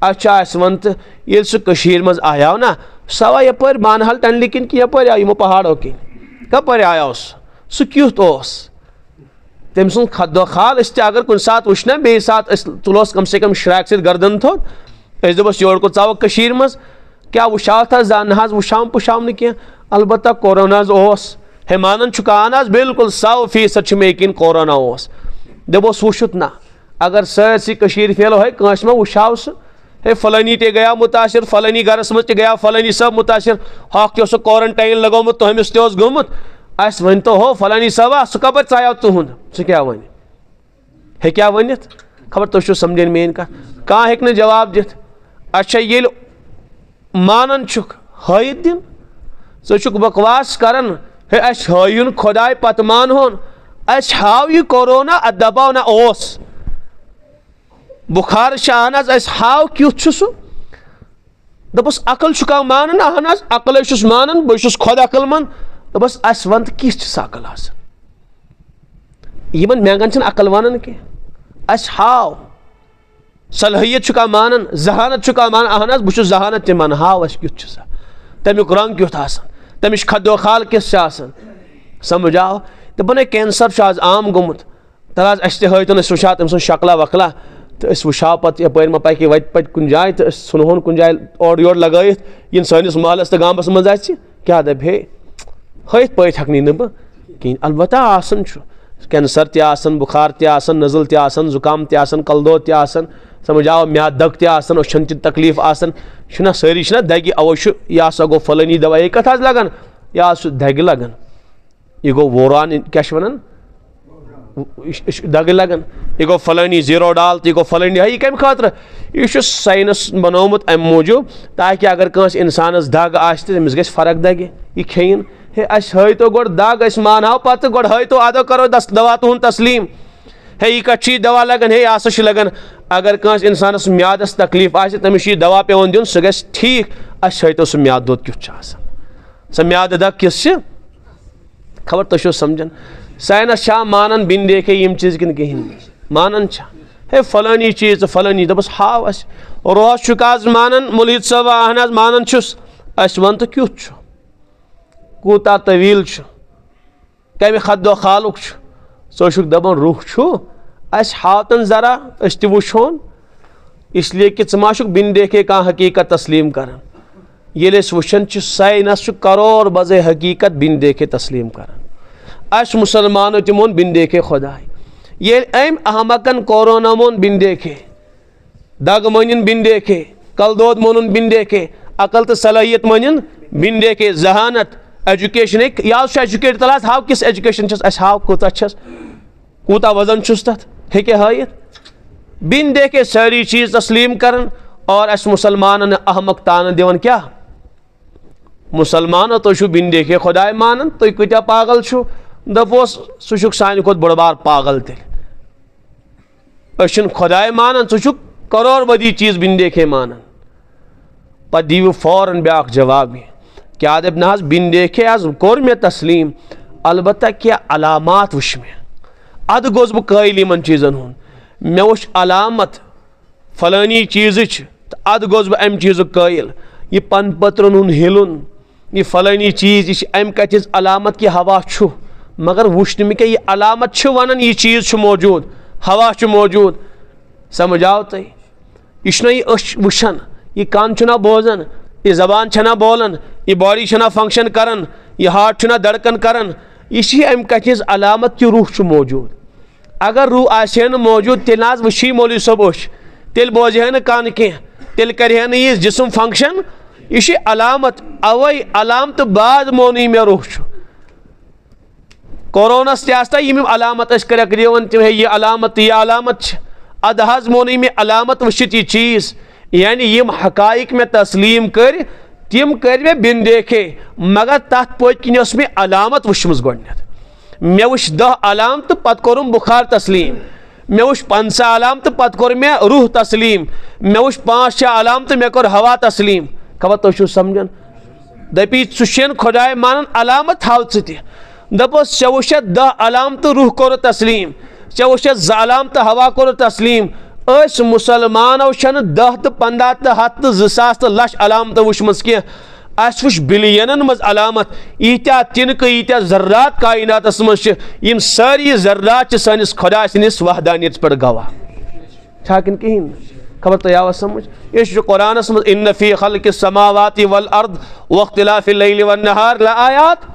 अच्छा वन तो ये सह मज आया ना सवा यपर बानहल टन लिकिन कि यपर आयो पहाड़ों किन कपर आया सह क्युत तम सुन खदो खाल अगर कुन सात वुना बे सात तुलोस कम से कम श्रैक सत गर्दन थोद दोपस योर को चाव मज क्या वुशा था ना वुशाम पुशाम न अलबत्ता कोरोना है मानन चुका बिल्कुल 100% मे यकीन कोरोना दपोस वुशुत ना अगर सरसी फेलो है कंस मा वुशाव सह है फलानी ते गया मुतासिर फलानी गरस मज गया फलानी सब मुतासिर हक ते क्वारंटाइन लगोमुत तमिस ते गोमुत अस वन तो हो फलानी सब सह कपर चायो तुहुंद सह क्या वन है क्या वनित खबर तुम समझन मेन कह हेक जवाब दित अच्छा ये मानन छुक हयत दिन सह बकवास करन है अस हयुन खुदाय पत मान होन अस हाव यह कोरोना दबाव ना ओस बुखार अहन अस हाव क्युत सह दपस अकल चुका मानन अहन अकल मानन बस खुद अकल मंद दपस अस वन किस अकल यमन मैंगन अकल वन कह अस हाव सलहियत चुका मानन जहानत चुका मान अहन बहुत जहानत ते मन हाव अस क्युत तमिक रंग क्युत तमिश खदो खाल किस समझ आओ दपन कैंसर आज आम गोमुत तल अस तन वुशा तम सुन शक्ला वकला तो वुशा पे यपर मा पकि वत पत कुन जाए तो सुनहोन कुन जाए और योर लगत इन सानिस महलस तो गामस मज क्या दप हे हथ पत हकनी न बह कहीं अलबत्ता आसन कैंसर तन बुखार तन नजल तन जुकाम तन कलदो तन समझ आओ म्याद दग तन तकलीफ आना सारी दगि अवो यह सा गो फलानी दवा ये कथ लगन यह दग लगन यह गो वोरान क्या वन दग लगन यह गो फलानी जीरो डाल तो यह गो फलानी यह कम खतर यह साइंस बनोमुत अम मूजूब ताकि अगर कंस इंसानस दग आमिस ग फर्क दगे यह खेन है अस हतो गो दग अस मानहाव पत गो हतो अदो करो दवा तुहद तस्लीम है यह कत दवा लगन है यह सा लगन अगर कंस इंसानस म्यादस तकलीफ तमिस दवा पेवन दिन सह गस ठीक अस हतो सह म्याद दोद क्युत सह म्याद दग किस खबर तुम समझन साइंस छा मानन बिन देखे यम चीज किन कहीं मानन है फलानी चीज फलानी दपस हाव अस रोहस चुकाज मानन मुलीद सब अहन मानन अस वन तो क्युत कूता तवील कम खदो खालुक सह दपान रुख अस हावतन जरा अस त वुशोन इसलिए कि मा बिन देखे कह हकीकत तस्लीम कर ये वुचान साइंस करोड़ बजे हकीकत बिन देखे तस्लीम कर अस मुसलमानो तमोन बिन देखे खुदाय ये अम अहमकन कोरोना मोन बिन देखे दग मन बिन देखे कलदोद मोन बिन देखे अकल तो सलाहियत मन बिन देखे जहानत एजुकेशन एजुकेट तल हाव किस एजुकेशन हाव कूता वजन तथ हे हयत बिन देखे सारी चीज तस्लीम कर और अस मुसलमान अहमक तान दिवन क्या मुसलमान तुम बिन देखे खुदाय मानन तुम कत्या पागल दपोस सह सान खुद बड़ बार पागल तेल खुदाय मानन सह करोड़ बदी चीज बिन देखे मानन पे दीव फौरन ब्या जवाब क्या दप ना बिन देखे आज कोर मे तस्लीम अलबत्ता क्या अलामात वुश मे अद गोस बह कायल इन चीजन हूँ मे वुच अलामत फलानी चीज अद गोस बह अम चीज कायल यह पन पत्रन हूँ हिलन यह फलानी चीज यह अम कत अलामत कि हवा मगर वुच मे क्या यह अलामत वन यह चीज मौजूद हवा मौजूद समझ आओ तुम यह वुचान यह कान छना बोजान यह जबान छना बोलान यह बॉडी छना फंक्शन करन यह हार्ट छना धड़कन करन यह अम कत अलामत कि रूह मौजूद अगर रूह आसे मौजूद तेल ना वुशी मौलवी सब तेल बोजे न कान कह तेल कर यह जिस्म फंक्शन यह अलामत अवै अलामत बाद मोन मे रूह कोरोनस तम अलामत कर दिवन तम यह अलामत अद हज मोन मे अलामत वुचित यह चीज़ यानी यम हकाइक में तस्लीम कर तिम कर मे बिन देखे मगर तथ पन मे अलामत वुचमज गोडनेथ मे वुच 10 अलामत पत कोरुम बुखार तस्लीम मे वुच 15 अलामत पत कोर मे रूह तस्लीम मे वुच 5-6 अलामत मे कोर हवा तस्लीम खबर तुम समझन दपी षेन खुदाय मान अलामत हाव दपोस चे वुच 10 अलामत रूह कोर तस्लीम चे वुच 2 अलामत हवा कोर तस्लीम मुसलमानों 10 तो 15 तो 100 तो 2000 तो लक्ष अलामत वुचम कह अस वुच बिलियनन मज अलामत ईत्या तिनक ईत्या जर्रात कायनातस मज सारी जर्रात सनिस खुदा सनिस वहदानियत पर गवाह छाकिन कहीं खबर तो आवा समझ ये कुरानस मज इन्न फी खल्किस समावाति वल अर्द वख्तिलाफिल लैलि वन नहार लआयात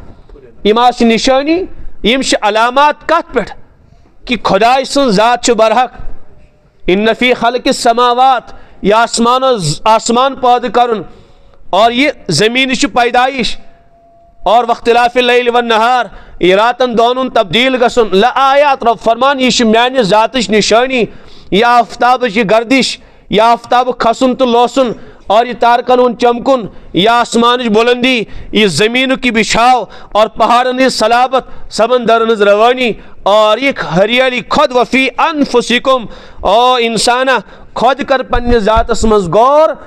इमा निशानी यम अलामात कत पे कि खुदा सन जात बरहक इन्न फी खल्किस समावात यह आसमान पैदा करुन और ये ज़मीन पैदाइश और वख्तिलाफिल लैल वन नहार ये रातन दोनों तब्दील गसन लआयात रब फरमान यह म्यान जातच निशानी यह आफ्ताब की गर्दिश यह आफ्ताब खसन तो लोसन और ये तारकन उन चमकुन यह आसमान बुलंदी ये ज़मीन की बिछाव और पहाड़न सलाबत समंदरन रवानी और ये हरियाली खुद वफ़ी अनफुसिकुम ओ इंसाना खुद कर पन्ने जातस मज गौर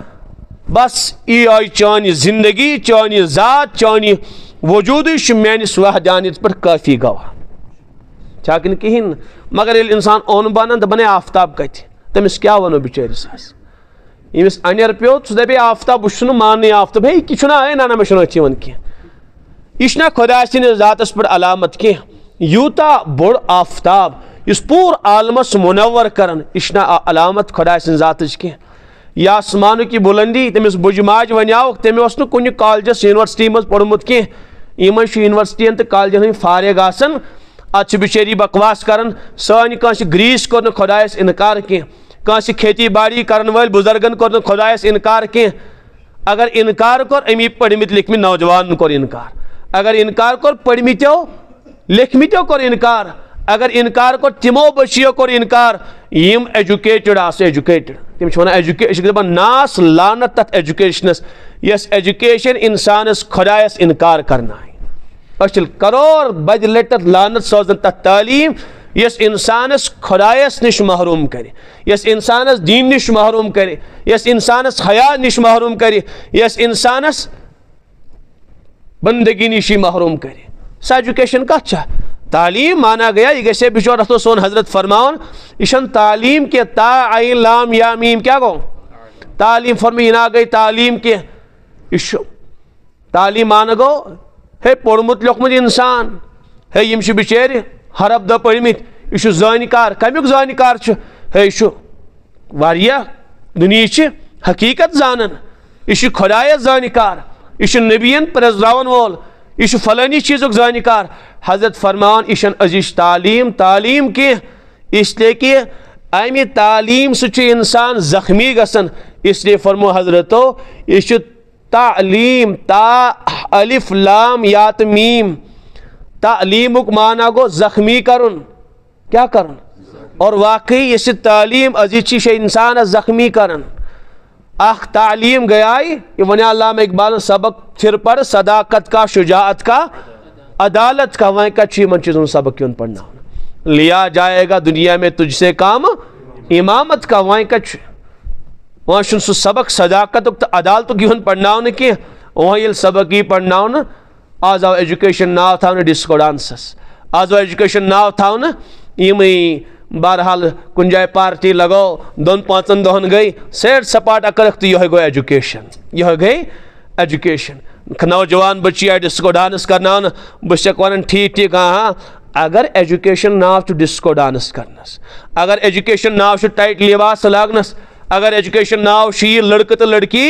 बस ये आई चानी जिंदगी चानी जात चानी वजूद म्यानिस वहदानियत पर काफ़ी गवाह छाकिन कहीं मगर ये इंसान ओन बन बने आफ्ताब कत तमिस क्या वनो बिचारिस यमिस अनिर पे सह दपे आफ्ताब वह मान आफ्ताब हे यह ना मे वन कह यह खुदा ज़ातस पर अलामत कह यूता बोड़ आफ्ताब इस पूर आलमस मुनव्वर करन यह अलामत खुदा ज़ात कह यह आसमान की बुलंदी तमिस बुजमाज वनाव तमें कुन कॉलेजस यूनिवर्सिटी मज पोर्मुत कह यूनिवर्सिटी तो कॉलेजन फारिग आसन अत बिचारी बकवास कर सान ग्रीस कोर खुदायस इनकार कह खेती बाड़ी कर वाल बुजुर्गन कोर खुदायस इनकार कह अगर इनकार कोर अमी पढ़मित लिखमित नौजवान कोर इनकार अगर इनकार कोर पढ़मितो लिखमितो कोर इनकार अगर इनकार कोर तिमो बचियो कोर इनकार यम एजुकेटेड आस एजुकेटेड तम वन एजुकेशन नास लानत तथ एजुकेशनस यस एजुकेशन इंसानस खुदायस इनकार करना करोड़ बद लट लानत सोजन तथ तालीम यस इंसानस खुदायस निश महरूम करे यस इंसानस दीन निश महरूम करे यस इंसानस हया निश महरूम करे यस इंसानस बंदगी निश महरूम करे स एजुकेशन कत तालीम माना गया यह गसे बिचौर रसो सोन हजरत फरमावन यह तालीम के ता आइन लाम या मीम क्या गो तालीम फरमी ना गई तालीम के तालीम माना गो हे पोर्मुत लोकमुत इंसान हे यम बिचार हरब दह पढ़मित यह जानकार कमुक जानकार हे यह दुनिया हकीकत जानन यह खुदायस जानकार यह नबियन प्रजरावन वोल यह फलानी चीज़ुक जानकार हजरत फरमान यह अजीज तालीम तालीम के इसलिए कि अमि तालीम सह इंसान जख्मी गसन इसलिए फरमो हजरतो यह तालीम ता अलिफ लाम यात मीम तालीमुक माना गो जख्मी करन क्या करन और वाकई यह तालीम अजीज इंसान जख्मी करन अख तालीम गयाई ये वन अल्लामा इकबाल सबक फिर पढ़ सदाकत का शुजाअत का अदालत का वह कन चीज़ों सबक क्यों पढ़ना लिया जाएगा दुनिया में तुझसे काम इमामत का वह कच वह सह सबक सदाकत तो अदालत क्यों पढ़ना कह वह ये सबक ही पढ़ना आज आव एजुकेशन नाव था डिस्को डांसस आज आव एजुकेशन नाव था यम बहरहाल कुन जाए पार्टी लगो 2-5 दहन गई सैर सपाटा कर तो यह गो एजुकेशन यह गई एजुकेशन नौजवान बच्ची आए डिस्को डांस करना बस वन ठीक ठीक हाँ अगर एजुकेशन नाव डिस्को डांस करनस अगर एजुकेशन नाव टाइट लिबास लागनस अगर एजुकेशन नाव यह लड़क तो लड़की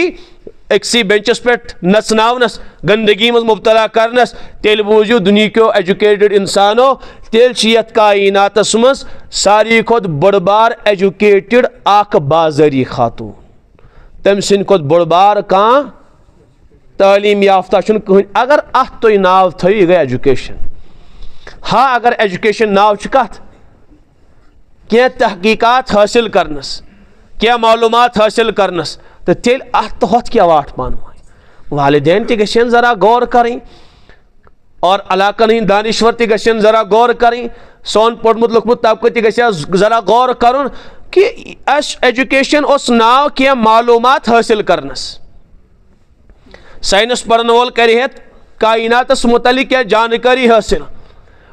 अक्सी बेंचस पे नचनावनस गंदगी मज मुबतला करनस तेल बूझू दुनिया एजुकेटेड इंसानो तेल यथ कायनातस मज सारी खुद बड़बार एजुकेटेड अख बाजारी खातून तम सिंद खुद बड़बार कह तालीम याफ्ता कहीं अगर अत तुम नाव थो यह गई एजुकेशन हाँ अगर एजुकेशन नाव कत क्या तहकीकात हासिल करनस क्या मालूमात हासिल करनस तो तेल अत होत क्या वाट पान वालिदैन ते गशन जरा गौर करें और अलाकन हिंद दानिश्वर ते गशन जरा गौर करें सोन पोटमुत लुखमुत तबका ते गशा जरा गौर करुन कि एजुकेशन उस नाव क्या मालूमात हासिल करनस साइंस पढ़न वोल करे कायनातस मुतलिक क्या जानकारी हासिल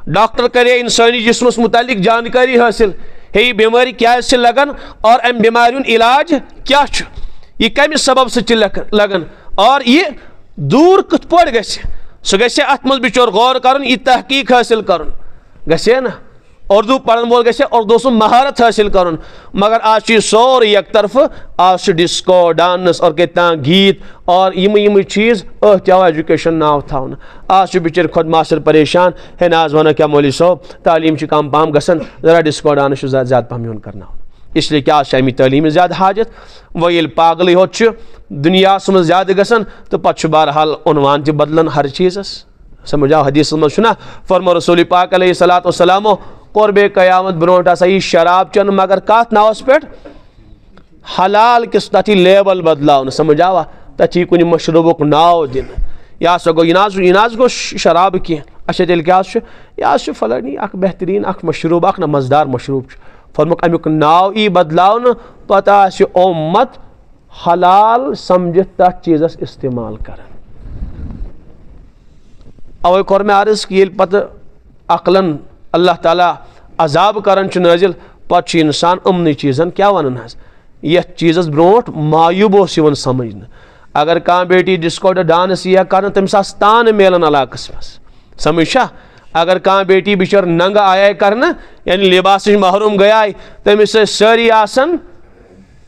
डॉक्टर करे इंसानी जिस्मस मुतलिक जानकारी हासिल हे बीमारी क्या लगन और अम बीमारी इलाज क्या यह कम सबब से लगन और यह दूर कत पे ग सह ग अत मज बिचोर गौर कर यह तहकीक हासिल कर गे ना उर्दू पढ़न वोल गे उर्दू सु महारत हासिल कर मगर आज सोर एक तरफ आज डिस्को डांस और कहता गीत और यम चीज़ अव एजुकेशन नाव थवन आज बिचर खुद मास्टर परेशान है नाज वन क्या मौली साहब तालीम कम पहम गसन जरा डिस्को डांस ज़्यादा पहम यून करना इसलिए क्या अमी तालीम ज़्यादा हाजत वो ये पागल होत दुनिया मज ज़्यादा गसन तो पे बहरहाल उनवान बदलन हर चीज़स समझ आओ हदीस मना फरमा रसूल पाक अलैहिस्सलामो क़ुर्बे क़यामत ब्रोट यह शराब चन मगर कत नावस पे हलाल किस तथी लेबल बदलाव समझ आवा तथी कुछ मशरूबुक नाव दिन यह गो यह गो शराब कह अच्छा तेल क्या यह फलानी बेहतरीन मशरूब ना मज़ेदार मशरूब फरमुक अमुक नाव यी बदलाव पता उम्मत हलाल समझ तथ चीज़स इस्तेमाल कर अवे कोर मे अर्ज कि पत अकलन अल्लाह ताला अजाब करन नाजिल पे इंसान अमन चीज़न क्या वन ये चीज़स ब्रोट मायूब समझ अगर कह बेटी डिस्को डांस यह कर तमिस तान मिलान इलाकस मज समझा अगर कह बेटी बिचर नंग आया कर यानी लिबास महरूम गया तमिस सारी आसन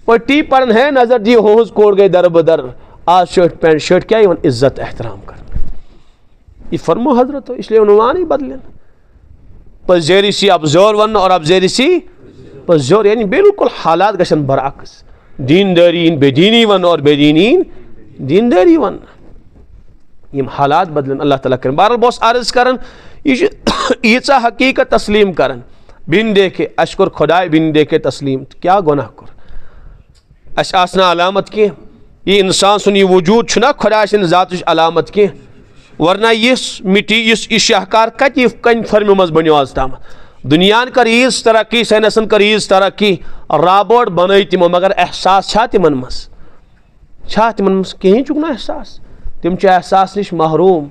पट्टी पड़न है नजर दी होज कोड गई दर बदर आज शर्ट पैंट शर्ट क्या इज्जत एहतराम कर ये फरमो हजरत इसलिए उन्वान ही बदलन पजेरी सी अबजोर वन और अबजेरी सी पजोर यानी बिल्कुल हालात गशन बरअक्स दीनदारी बेदीनी वन और बेदीनी दीनदारी वन यम हालात बदलन अल्लाह ताला कर बहरहाल बस अर्ज करन यीचा हकीकत तस्लीम करन बिन देखे अशकुर खुदाय बिन देखे तस्लीम क्या गुनाह कर अस आसना अलामत कह यह इंसान सुन यह वजूद छुना खुदा सिंद ज़ात अलामत कह वरना यह मिट्टी यह शाहकार कत कन फर्म मज बनो आज तम दुनियान कर ईज तरक्की साइंसन कर ईज तरक्की राबोट बन तमो मगर एहसास तिमन मज कहीं चुक ना एहसास तिम एहसास नश महरूम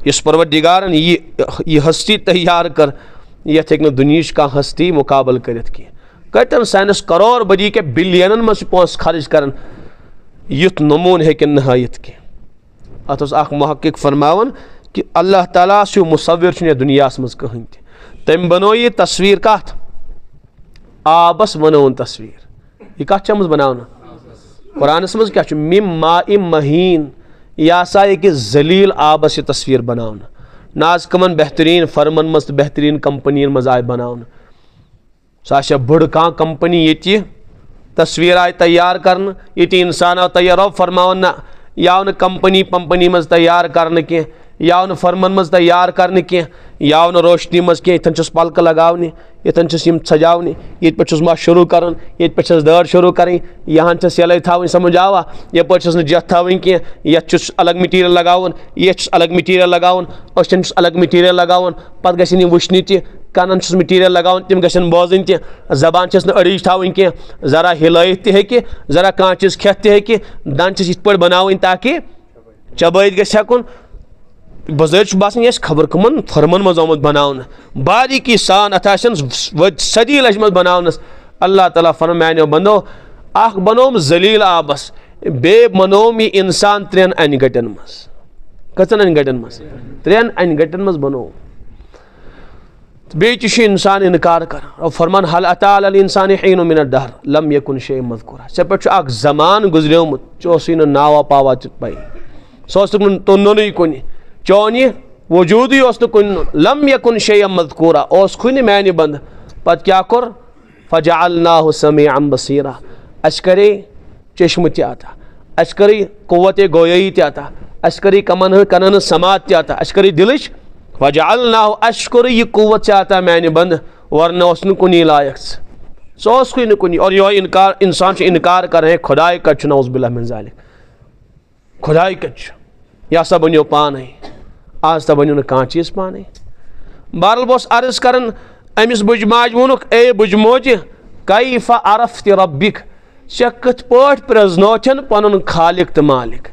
इस परवरदिगारन यह हस्ती तैयार कर यथ हेक दुनिया का हस्ती मुकाबल कर कतन साइंस करोड़ बदी के बिलियन मज पोस खर्च कर युथ नमून हेक हायत कह अत महक्क फरमावन कि अल्लाह ताला सु मुसव्विर दुनिया मज कहीं तम बनो यह तस्वीर कत आबस बनोन तस्वीर यह कत बनाना कुरानस मज क्या मिम माइ महीन यह सा कि जलील आबस यह तस्वीर बनाना नाज कमन बेहतरीन फर्मन मज बेहतरीन कंपनियन मज आय बनाना सह बड़ कह कंपनी ये तस्वीर आय तैयार कर ये इंसान आव तैयार फरमावन ना यह कंपनी पंपनी मज तैयार कर कह यह फर्मन मज तैयार कर कह यह रोशनी मज कह इतन पलक लगाने इतन सजावने ये पे मश शुरू कर ये पे दाड़ शुरू करें यहाँ यल थी समझ आवा ये पे जथ थी कह ये अलग मटीरियल लगावन ये अलग मटीरियल लगावन अचन अलग मटीरियल लगावन पे ग वुचन तन मटीरियल लगावन तम गन बोजन जबान अड़ीज थी कह जरा हिलत हे जरा कह चीज खेत हे दन इत पे बनावन ताकि चबैत ग बजर बासान यह खबर कमन फर्मन मज आमुत बनावन बारीकी सान अथ सदी लज मज बनावनस अल्लाह ताला फरम मानो बंदो अख बनोम जलील आबस बे बनोम यह इंसान 3 अन गटन मज कचन अन गटन मज 3 अन गटन मज बनोम बेच इंसान इनकार कर फरमान हल अता अल इंसान हीन मिन दहर लम यकुन शै मज़कूरा से पे जमान गुजरियोमुत चोस नावा पावा पे सह तुन कुन चौन यह वजूद कुन लम यकुन शै मज़कूरा खुन मानि बंद पत क्या कोर फजअलनाहु समीअन बसीरा अस करे चश्म अता अस करे कुव्वत गोयई अता अस करे कनन समात अता अस करे दिलच फजअलनाहु अस कोर यह कुव्वत अता मानि बंद वरना उस कुनी लायक सन कुनी। और यह इनकार इंसान इनकार कर रहे खुदाई कत नौज़ बिल्लाह मिन ज़ालिक, खुदाई कत यह हसा बनो पाने, आज तक बनो ना चीज़ पाने। बहरहाल बस अर्ज कर अमिस बुज माज वोनुक ए बुज मोज कैफ अरफ्त रब्बिक, चे कथ पट प्रजनोचन पन खालिक तो मालिक।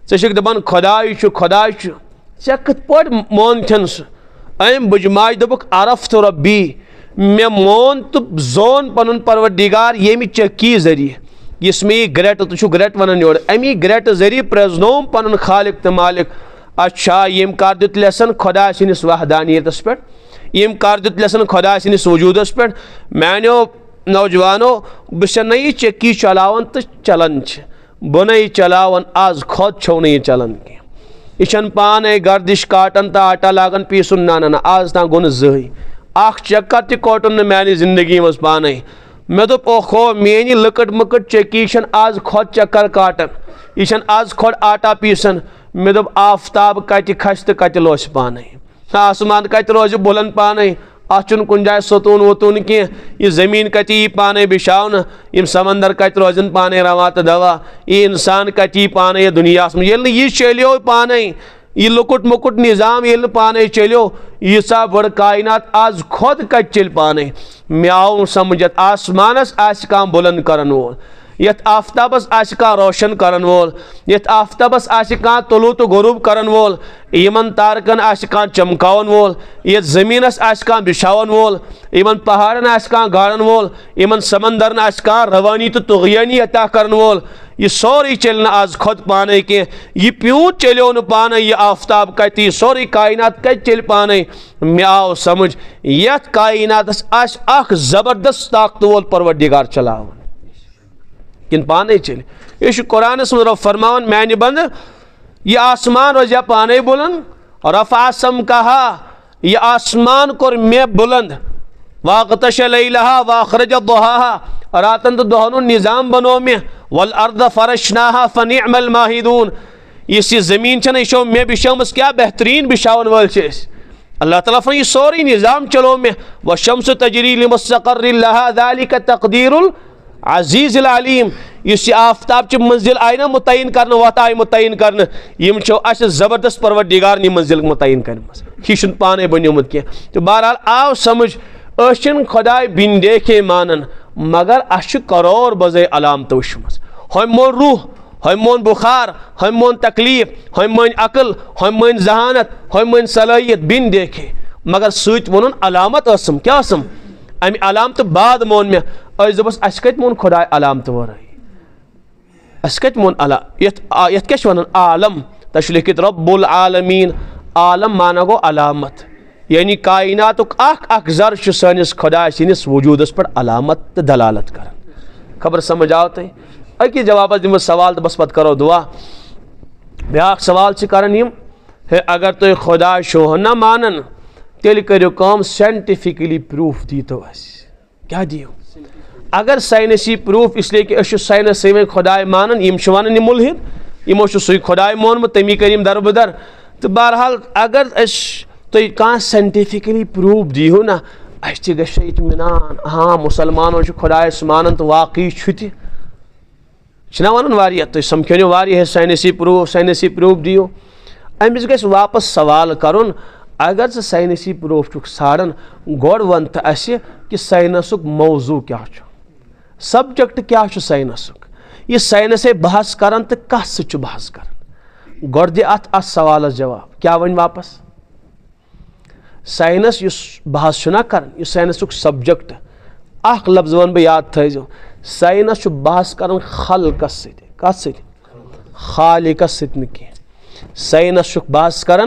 चे दपान खुदाई खुदाई चे कथ पट मोनथन सह। अम बुज माज दोपुक अरफ्त रब्बी, मे मोन तो जोन पन परवरदिगार येमि चक्की जरिए, इस मे ग्रेट तो ग्रेट वन योर, अमी ग्रेट जरिए प्रजनोम पन खालिक तो मालिक। अच्छा यम कर दुत लेसन खुदा सनिस वहदानियतस पे, यम कर दुत लेसन खुदा सनिस वजूदस पे। मानो नौजवानो बस नई चक्की चलावन तो चलन बन चलावन, आज खुद छो न चलन कह, यह पाने गर्दिश काटन तो आटा लागन पीसन, ना ना आज ता गो जही अख चक्कर तह कोटन मानी जिंदगी मज पाने। मे दोप ओहो मेनी लकट मकट चक्की आज खुद चक्कर काटन, यह आज खुद आटा पीसन। मे दोप आफ्ताब कत खस तो कत लोस पाने, आसमान कत रोज बुलंद पाने, अन कुन जाए सतून वतून कह, यह जमीन कत यी पाने बिछावन, यम समंदर कत रोजन पाने रवा तो दवा, यह इंसान कत यी पाने यह दुनिया ये यह चलो पाने, यह लुकुट मुकुट निज़ाम ये पाने चलो, यीसा बड़ कायनात आज खुद कत चल पाने। मे आव समझत आसमानस आस कह बुलंद करन वोल, यथ आफ्ताबस आस कह रोशन करन वोल, यथ आफ्ताबस आस कह तुलू तो गुरूब करन वोल, यमन तारकन आस कह चमकावन वोल, यथ जमीनस आस कह बिछावन वोल, यमन पहाड़न आस कह गाड़न वोल, यमन समंदरन आस कह रवानी तो तुग़यानी अता करन वोल, यह सोरी चल आज खुद पाने के, यह प्यूं चलो न पाने, यह आफ्ताब कत यह सोरी कायनात कत चल पाने। मे आव समझ यथ कायनातस आस अख जबरदस्त ताकत वोल परवरदिगार चलावन किन पाने चल। यह कुरानस मज रब फरमान माने बंद यह आसमान रोजा पाने बुलंद, रफ़ा समकहा यह आसमान कोर मे बुलंद, वाग़तश लैलहा वाख़रज दुहाहा रातन तो दोहनुन निज़ाम बनो मे, वल अर्द फरशनाहा फनिअमल माहिदून, इस ज़मीन छन यह मे बिछामस क्या बेहतरीन बिछावन वल अल्लाह ताला फरमाए यह सोरी निज़ाम चलो मे, व शम्स तजरी लिमुस्तक़र्रिन लहा ज़ालिका तक़दीरुल अज़ीज़ुल अलीम, इस आफ्ताब मंजिल आई ना मुतयन कर वत आई मुतयन कर, यम जबरदस्त परवरदिगार नी मंजिल मुतयन कर यह पाने बनोमुत कह। तो बहरहाल आव समझ अन खुदाई बिन देखे मानन, मगर अश करोड़ बजे अलामत वुचम, हम मोन रूह, हम मोन बुखार, हम मोन तकलीफ, हम मोन अकल, हम मोन जहानत, हम मोन सलाहियत बिन देखे, मगर सूत वोन अलामत असम क्या असम अमि अलामत बाद मोन मे दोपस अस कत मोन खुदा अलामत वराई, अस कत मोन अला यथ क्या वन आलम तश लिखित रब्बुल आलमीन, आलम माना गो अलामत, यानी कायनातुक अख जर सनिस खुदा सनिस वजूदस पर अलामत तो दलालत कर। खबर समझ आओ तुम अकि जवाब दिम सवाल तो बस पत करो दुआ। ब्या सवाल कर है अगर तुम खुदा शो ना मानन तेल करो कम साइंटिफिकली प्रूफ दी तो क्या दियो, अगर साइंसी प्रूफ इसलिए कि साइंस सवे खुदा मानन यम वन मुलहिद यमो सही खुदा मोनमुत तमी कर दरबदर। तो बहरहाल अगर तुम कह साइंटिफिकली प्रूफ दीहू ना अस इत्मीनान, हाँ मुसलमानों खुदा मानन तो वाकई छना वन वारिया तुम समझो वारिया साइंसी प्रूफ दियो। अमिस गस वापस सवाल करुन अगर से साइंसी प्रूफ चुक साड़न गोड़ वन तो अस कि साइंसुक मौजू क्या सब्जेक्ट क्या साइंसुक, यह साइंसे बहस करन तो कस से बहस करन गोड़ दि अत सवाल जवाब क्या वन वापस। साइंस युस बहस ना कर यह साइंसुक सब्जेक्ट अख लफ्ज वन बह याद थो, साइंस बहस कर खलकस कत खालिकस कह, साइंस बहस कर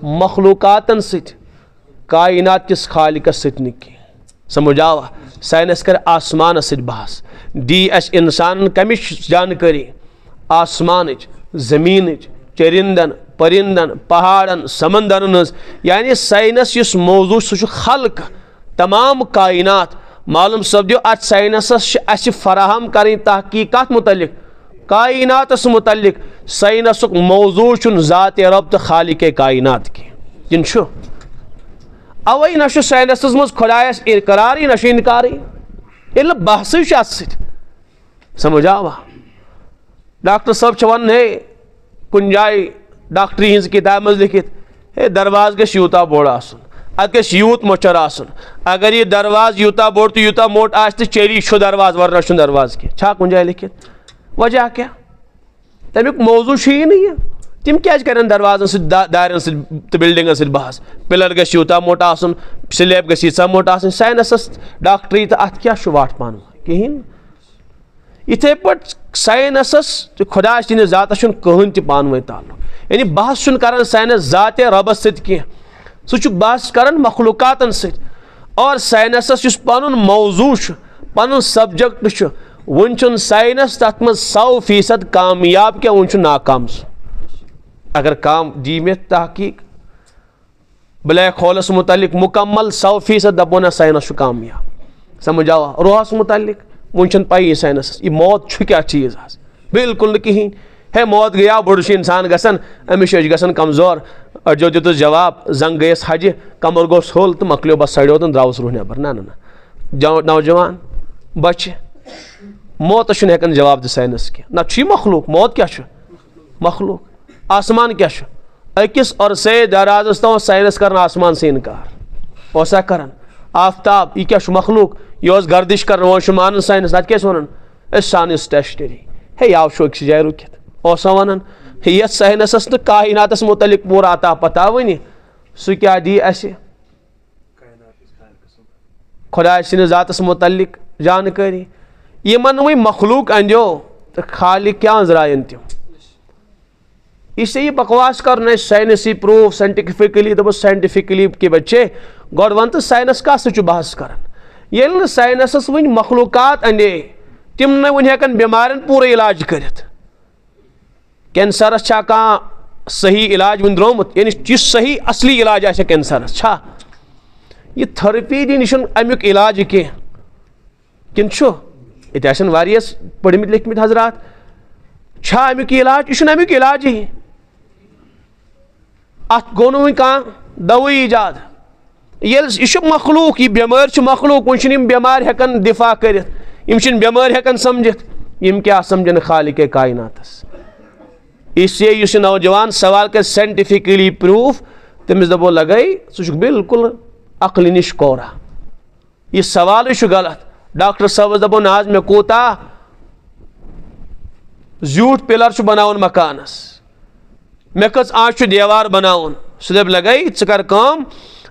मखलूकातन कायनात किस खालिकस कह। समझ आवा साइंस कर आसमान बहस दी अस इंसान कमिश जानकारी आसमान जमीन चरिंदन परिंदन पहाड़न समंदरन, यानी साइंस युस मौजू सह खल्क तमाम कायनात मालूम सपदियो अत साइंस फराहम कर तहकीकात मुतलिक कायनातस मुतलिक साइंसुक मौजू ज़ात रब तो खालिक कायनात की जिन अवै ना साइनस मज खुदायस इकरार ना इनकार ये बहस समझ आवा। डॉक्टर साहब वन हे कुन जाए डॉक्टरी हज किताब मज लिखित हे दरवाज गस यूता बोड़ आसन अत गस यूत मोचर आसन अगर ये दरवाज यूता बोड़ तो यूता मोट आस तो चेरी छो दरवाज वरना छो दरवाज क्या कुन जाए लिखित वजह क्या तमिक मौजू ही नहीं तिम क्या करें दरवाजन से दारन से बिल्डिंगन से बहस पिलर गस यूता मोट आसन स्लेब गस यीचा मोट आसन साइनस डॉक्टरी तो अत क्या वाट पान कहें इथे पट साइनस तो खुदा सद जात कहन तह पान ताल्लुक यानी बहस कर साइनस जात रबस सह सह बहस कर मखलूकातन और साइनस पन मौजू पन सब्जेक्ट वन साइनस तथ मज 100% कामयाब क्या वन नाकाम अगर काम दी मे तहकीक ब्लैक होलस मुतलिक मुकम्मल 100% दपो ना साइनस कामयाब समझ आवा। रोहस मुतलिक वन पाई साइनस ये मौत क्या चीज़ आज बिल्कुल न कहें है मौत गया बुढ़ इंसान गसन अमिस गसन कमजोर अजो दित जवाब जंग गयस हज कमर गोस होल तो मकलो बस सड़ो तो द्रावस रूह नबर ना नौजवान बच्चे मौत हेकन जवाब दि साइनस की ना मखलूक मौत क्या मखलूक आसमान क्या अकिस अरसे दराज तव साइनस कर आसमान से इनकार ओसा कर आफ्ताब यह क्या मखलूक यह गर्दिश कर वो मान साइनस अत क्या वन सान टेस्टरी हे आव अक्स जाए रुकित ओसा वन ये साइनस तो कायनातस मुतलिक पूरा अता पता वन सह क्या दी खुदा सद जातस मुतलिक जानकारी यमन वही मखलूक अंदो तो खालिक क्या अंजरायन तम इससे ये बकवास कर साइंसी प्रूफ साइंटिफिकली दप साइंटिफिकली के बच्चे गो वन तो साइनस का बहस कर ये साइनस वन मखलूकात अंदे तम न वन हेकन बेमारन पूरे इलाज कर कैंसरस कह सही इलाज वन द्रोमुत यानी यह सही असली इलाज आ कैंसरस यह थेरेपी दी नी अमुक इलाज कह किन ये पढ़मित लिखमित हजरात अमुक इलाज यह अमुक इलाज ही अत गो वन दवाई ईजाद यह मखलूक यह बेमार मखलूक वन बेमार हेकन दिफा कर बेमार हेकन समझित यम क्या समझन खालिक कायनातस इसलिए इस नौजवान सवाल कर साइंटिफिकली प्रूफ तमिस दपो लगे सह बिल्कुल अक्ल निश कोरा यह सवाल गलत डॉक्टर साहब दपो नाज मे कोता ज्यूट पिलर बनावन मकानस मे कच आज देवार बनावन सह दप लगे कर काम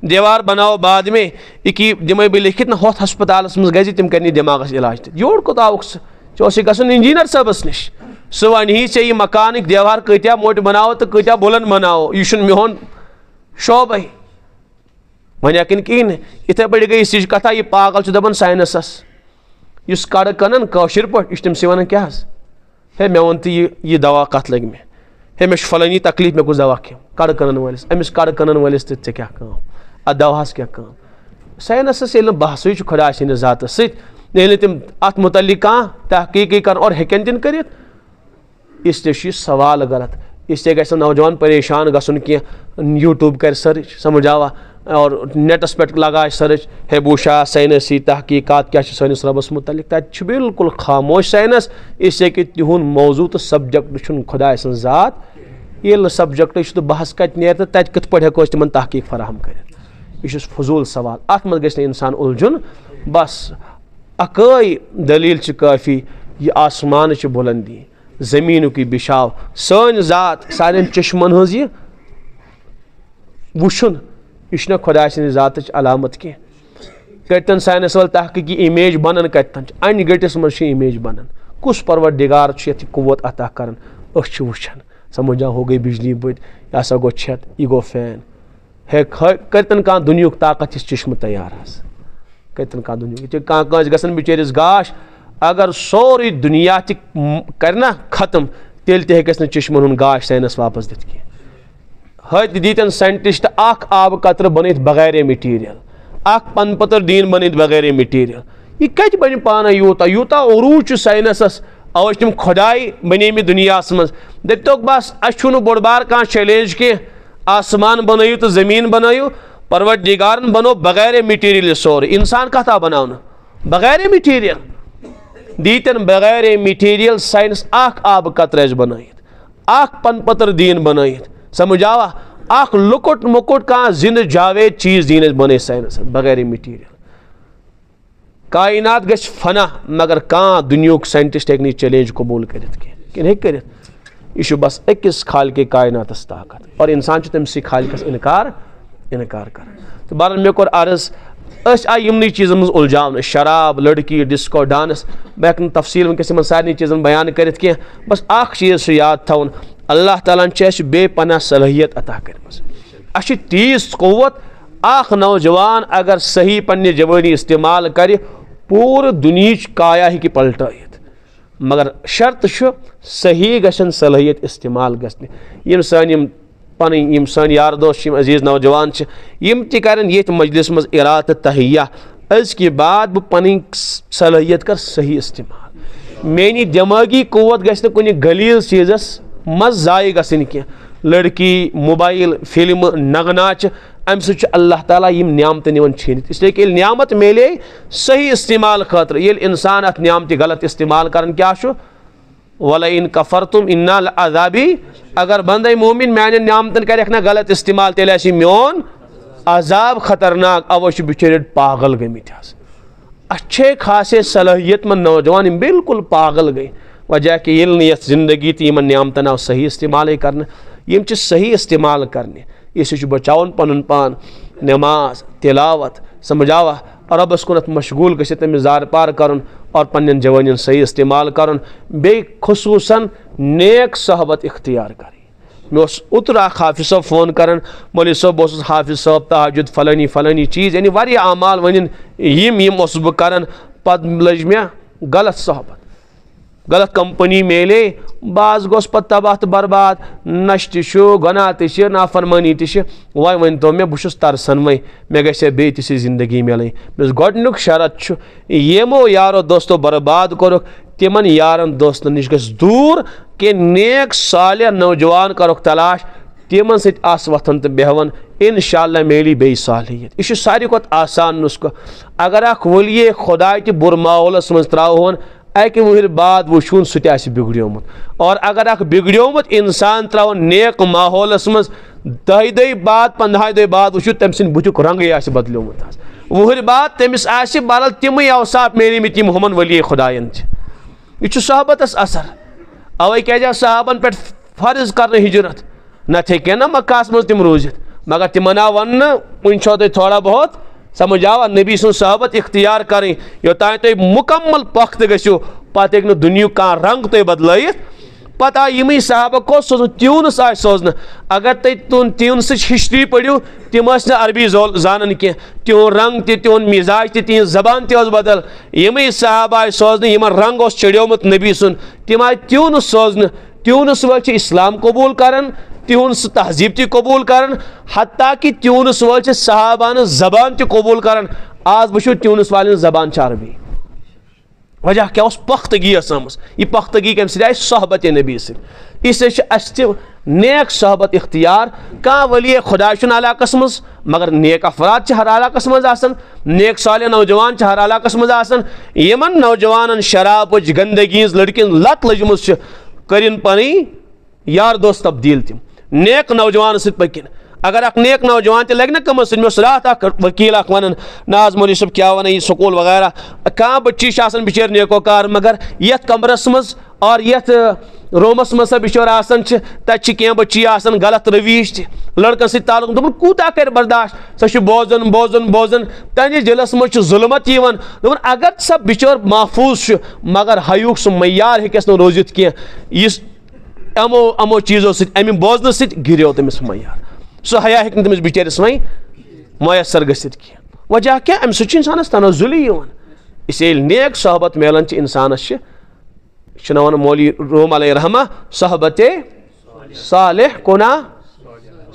देवार बनाओ बाद में यह दिमे बह लिखित ना होथ हस्पताल मज गि तम कर दिमागस इलाज योर कोत आउक सह गन इंजीनियर साहबस निश सह वन चे यह मकान देवार कत्या मोट बनाओ तो कत्या बुलंद बनाओ यह मोहन शोबे वन हेकन कहें इथे पे गई सच कथा यह पागल दपान साइनसस इस कड़ कन कशर पे यह तम वन क्या हे मे वन तो यह दवा कत लग मे हे मे फलानी तकलीफ मे गुस दवा खेम कड़ कन वालिस अमिस कड़ कन वालिस ते क्या अत दवाहस क्या साइनसस ये बहस खुदा सद जात सह तम अत मुतलिक तहकीकी कर और हेकन तिन कर इसलिए सवाल गलत इसलिए गस नौजवान परेशान गसन कह यूट्यूब कर सर्च समझ आवा और नेटस पे लगा सर्च हे बूशा साइनसी तहकीकात क्या सैनिस रबस मुतलिक तत बिल्कुल खामोश साइनस इसलिए कि तिहुन मौजू तो सब्जेक्ट खुदा सं जात ये सब्जेक्ट तो बहस कत नेर तो तत कत पे हेको तिमन तहकीक फराहम कर यह फजूल सवाल अत मज गस इंसान उलझुन बस अकई दलील काफ़ी यह आसमान बुलंदी ज़मीन की बिशाव सन ज़ात सारे चश्मन हज यह वुन यह खुदा सद ज़ात अलामत कह कतन साइनस वाल तहकीकी इमेज बनन कतन अन गटिस मज इमेज बनन कुस परवरदिगार ये कुव्वत अता कर वुन समझ हो गई बिजली बद यह हसा गो छत यह गो फैन हे कतन कह दुनिया ताकत इस चश्म तैयार कतन कह दुनिया गसन बिचरिस गाश अगर सोरी दुनिया करना खत्म तेल तस चश्मन हुन गाश साइनस वापस दित हद दीतन साइंटिस्ट आब कतर बनित बगैर मटीरियल पन पतर दीन बनित बगैर मटीरियल यह कत बन पान यूता यूता उरूज साइनसस अव तम खुदाई बने दुनिया मज दपतोक बस अ बोड़ बार कह चैलेंज कह आसमान बनयु तो ज़मीन बनयु परवरदिगारन बनो बगैर मटीरियल सोर इंसान कथा बनावन बगैर मटीरियल दीतन बगैर मटीरियल साइंस आख आब कतरेज बनाइत आख पनपत्र दीन बनाइत समझ आवा आख लुकुट मुकुट कह जिंद जावेद चीज दीन बने साइंस बगैर मटीरियल कायनात गछ फना मगर कह दुनिया साइंटिस्ट हेक चैलेंज कबूल कर यह बस अकिस खाल के कायनात ताकत और इंसान तमस खालिकस इनकार कर तो बहरहाल मे कोर अर्ज आई यमन चीज़न मज उलझान शराब लड़की डिस्को डांस बह हेक तफसील वनकस सारे चीज़न बयान कर बस अख चीज़ याद थवन अल्लाह ताला बेपना सलाहियत अता कर तीस कुव्वत अख नौजवान अगर सही पन्ने जवानी इस्तेमाल कर पूरे दुनिया काया हेकि पलटायित मगर शर्त सही गशन सलाहियत इस्तेमाल गश्न यम सान पन सान यार दोस्त अजीज नौजवान यम तन ये मजलिस मज इरात तहिया अजकि बाद बह पन सलाहियत कर सही इस्तेमाल मेनी दिमागी कुव्वत गश्न कुन गलील चीज़स मज जाय गसन कह लड़की मोबाइल फिल्म नगनाच अम सह अल्लाह ताला यम नियामत निवन छीन इसलिए कि नियामत मिले सही इस्तेमाल खतर ये इंसान अत नियामत गलत इस्तेमाल कर क्या वला इन कफरतुम इन्ना अज़ाबी अगर बंदे मोमिन मैंने नियामतन कर गलत इस्तेमाल तेल मोन अजाब खतरनाक अव बिचार पागल गमित अच्छे खासे सलाहियत मंद नौजवान बिल्कुल पागल गई वजह कि ये जिंदगी तो इन नियामतन आव सही इस्तेमाल कर सही इस्तेमाल करने यह बचावन पन पान नमाज तिलावत समझावा रबस कुन मशगूल गमिस जार पार कर और पन्न जवान सही इस्तेमाल कर बे खुसूसन नेक सहबत इख्तियार कर मे उतर हाफिज साहब फोन कर मौलवी साहब बस हाफिज साहब तहजुद फलानी फलानी चीज़ यानी वारिया अमाल वन यम बह कर पत लज मे गलत सहबत गलत कंपनी मेले बाज गोस पत तबाह तो बर्बाद नश गुनाह त नाफरमानी वन तो मे बहुत तरसान वह मे गसे बे जिंदगी मिलन मे गोडनुक शरत यमो यारो दोस्तों बर्बाद कोरुक तिमन यारन दोस्तन निश गस दूर के नेक सालिह नौजवान करुक तलाश तिमन सत आस वथन तो बेहवन इंशाअल्लाह मेली बे सालियत यह सारी खुद आसान नुस्ख अगर अख वलिये खुदा त बुर माहौलस मज त्रावन अकि वहर बाद वुन सह बिगड़ोमुत और अगर अख बिगड़ोमुत इंसान त्राव नेक माहौलस मज 10 दह बाद 15 दह बाद वो तम सद बुतुक रंग बदलोमुत वहर बाद तमिस बहरहाल तिम अवसाफ मेरी मित हमन वली खुदायन यह सहबतस असर अवे क्या साहबन पे फर्ज कर हिजरत नत हे ना मक्कास मज तिम रूजित मगर तिमन आव वन वन तुम थोड़ा बहुत समझ आवा नबी सुन सहबत इख्तियार करें योतान तुम मुकम्मल पख्त गो पत हे दुनिया कह रंग तुम बदलित पत आय यम साहब को सोजन ट्यूनस आ सोजन अगर तुम ट्यूनस हिस्ट्री पढ़ो तम अरबी जान कह तिहन रंग तिहन मिजाज तिहन जबान तज बदल यम साहब आय सोजन यम रंग चढ़ोमुत नबी सुन तम आय ट्यूनस सोजन ट्यूनस वल इस्लाम कबूल कर तिहन तहजीब त कबूल कर हत्ता कि ट्यूनस वल साहबान जबान त कबूल कर आज वो ट्यूनस वाले जबान अरबी वजह क्या पख्तगी आमस यह पख्तगी कम सह सहबत नबी सह नेक सहबत इख्तियार कह वली खुदा इलाकस मज मगर नेक अफराद हर इलाकस मज नेक सालिह नौजवान हर इलाकस मज यमन नौजवान शराब गंदगी लड़की लत लजम करिन पन यार दोस्त तब्दील तम नेक नौजवान सत पकिन अगर अख नेक नौजवान त लगे ना कम मे रात वकील वन नाज मौलवी सब क्या वन यह स्कूल वगैरह कह बच्ची बिचार नेकोकार मगर ये कमरस मज और ये रूमस मज बिचार तत कह बच्ची गलत रवीश लड़कन सत ताल्लुक दोपन कूता कर बर्दाश्त सह बोजन बोजन बोजन तहस दिलस मज जुल्मत दोपन अगर सब बिचार महफूज मगर हयुक सह मैार हेकस न रोजित कह अमो अमो चीज़ों अमि बोजन सत गिरो तमिस मैार सह हया हेक तमिस बिचारिस वह मैसर गसित कह वजह क्या अम सह इंसानस तनजुली इसलिए नेक सहबत मिलान इंसानस वन मौलवी रूम अलैहिर्रहमा सहबत सालिह कुना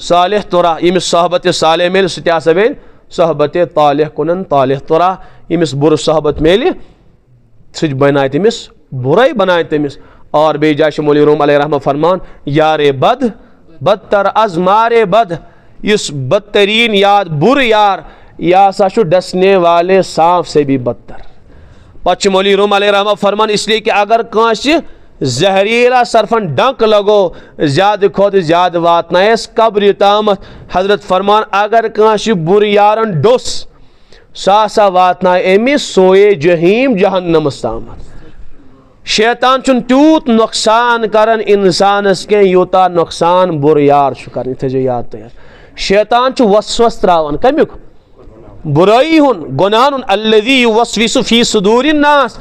सालिह तुरा यमिस सहबत सालिह मिल सह बेन सहबत तालिह कुनन तालिह तुरा यमिस बुर सहबत मिल सह बनाए तमिस बुराई बनाए तमिस और बे जाय मौलवी रूम अलैहिर्रहमा फरमान यारे बद बदतर अज मारे बद इस बदतरीन यार बुर यार यह हसा डसने वाले सांप से भी बदतर। पच मौलवी रूम अलैहि फरमान इसलिए कि अगर कांस जहरीला सरफन डंक लगो ज्यादा खुद ज्यादा वातनायस कब्र तामत। हजरत फरमान अगर कांस बुर यारन डोस सा वातना अमिस सोए जहीम जहन्नम तामत। शैतान चुन तूत नुकसान करन इंसानस के यूता नुकसान बुर यार कर थो याद तैयार। शैतान वसवस त्रावन कमुक बुराई हुन गुनाह अल्लज़ी युवस्विसु फी सुदूरिन नास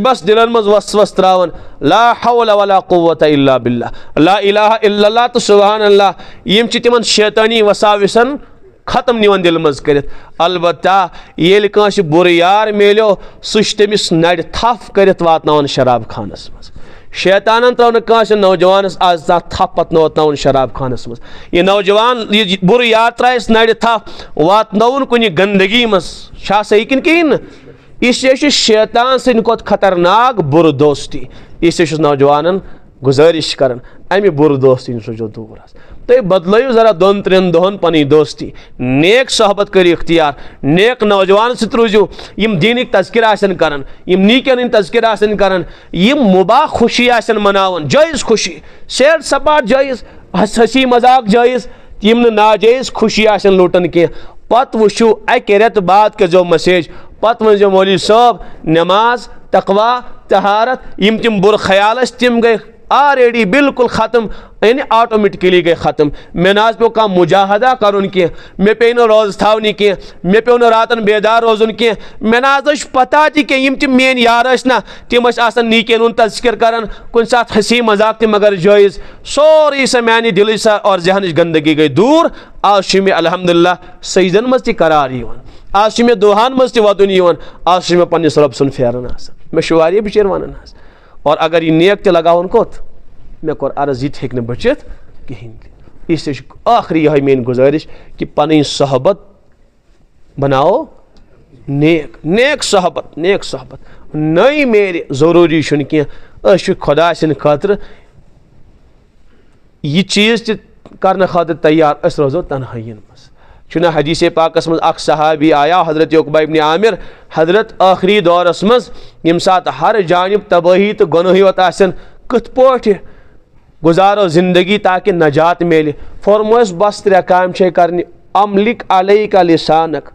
बस दिलन मज वसवस त्रावन। ला हौला वला कुव्वता इल्ला बिल्लाह ला इलाहा इल्लल्लाह तो सुभान अल्लाह यम तिमन शैतानी वसाविसन खत्म निवन दिल मज कर। अलबत्ता येल कांस बुर यार मेलो सह तमिस नड़ थफ कर वातनावन शराब खानस मज। शैतान त्रो कांस नौजवानस आज थप पत वोतन शराब खानस मज। यह नौजवान यह बुर यार त्रायस नड़ थप वातन कुन गंदगी मज हेकिन कहें इससे शैतान सद खुद खतरनाक बुर दोस्ती। इससे नौजवान गुजारिश कर अमि बुर दोस्ती नश रोजो दूर। तुम बदलो जरा 2-3 दोहन पनी दोस्ती नेक सोहबत कर इख्तियार नेक नौजवान सत रोजो यम दीनिक तज़किर आसन करन यम नीकन तज़किर आसन करन यम मुबाह खुशी आसन मनावन जायज़ खुशी सैर सपाट जायज़ हंसी मजाक जायज़ यम नाजायज़ खुशी आसन लूटन के पत वुशु अके रेत बाद करो मैसेज पत वो मौलवी साहब नमाज तकवा तहारत यम तिम बुर ख्याल तिम गए ऑलरेडी बिल्कुल ख़त्म यानी ऑटोमेटिकली गए ख़त्म। मे ना पे कह मुजाहदा कर मे पे रोज थवन कह मे पे रातन बेदार रोजन कह मे ना पता तम तम मेन यार ना तम नीकन हूँ तस्कर कर कुन सात हंसी मजाक मगर जायज़ सोरी सा मानी दिल सा और जहन गंदगी गई दूर। आज मे अल्हम्दुलिल्लाह सजदन मज करार आज मे दुहान मज वदन आज मे पन्निस रब सुन फेरन मे वारिया बिचर वन और अगर यह नेक ते लगावन कोत मे कोर अर्ज यह हेक बचित कहें। इससे आखिरी यह मेन गुजारिश कि पन सोहबत बनाओ नेक नेक सोहबत नई मेरे जरूरी कह खुदा सद खतर यह चीज़ कर खतर तैयार रोजो तनहाइन मज। चुना हदीस पाकस मज अख सहाबी आया हजरत उकबा इब्न आमिर हजरत आखिरी दौरस मज यम सात हर जानिब तबाही तो गुनाह योत आसन कथ पोट गुजारो जिंदगी ताकि नजात मेले फरमोस बस 3 काम कर अमलिक अलैका लिसानक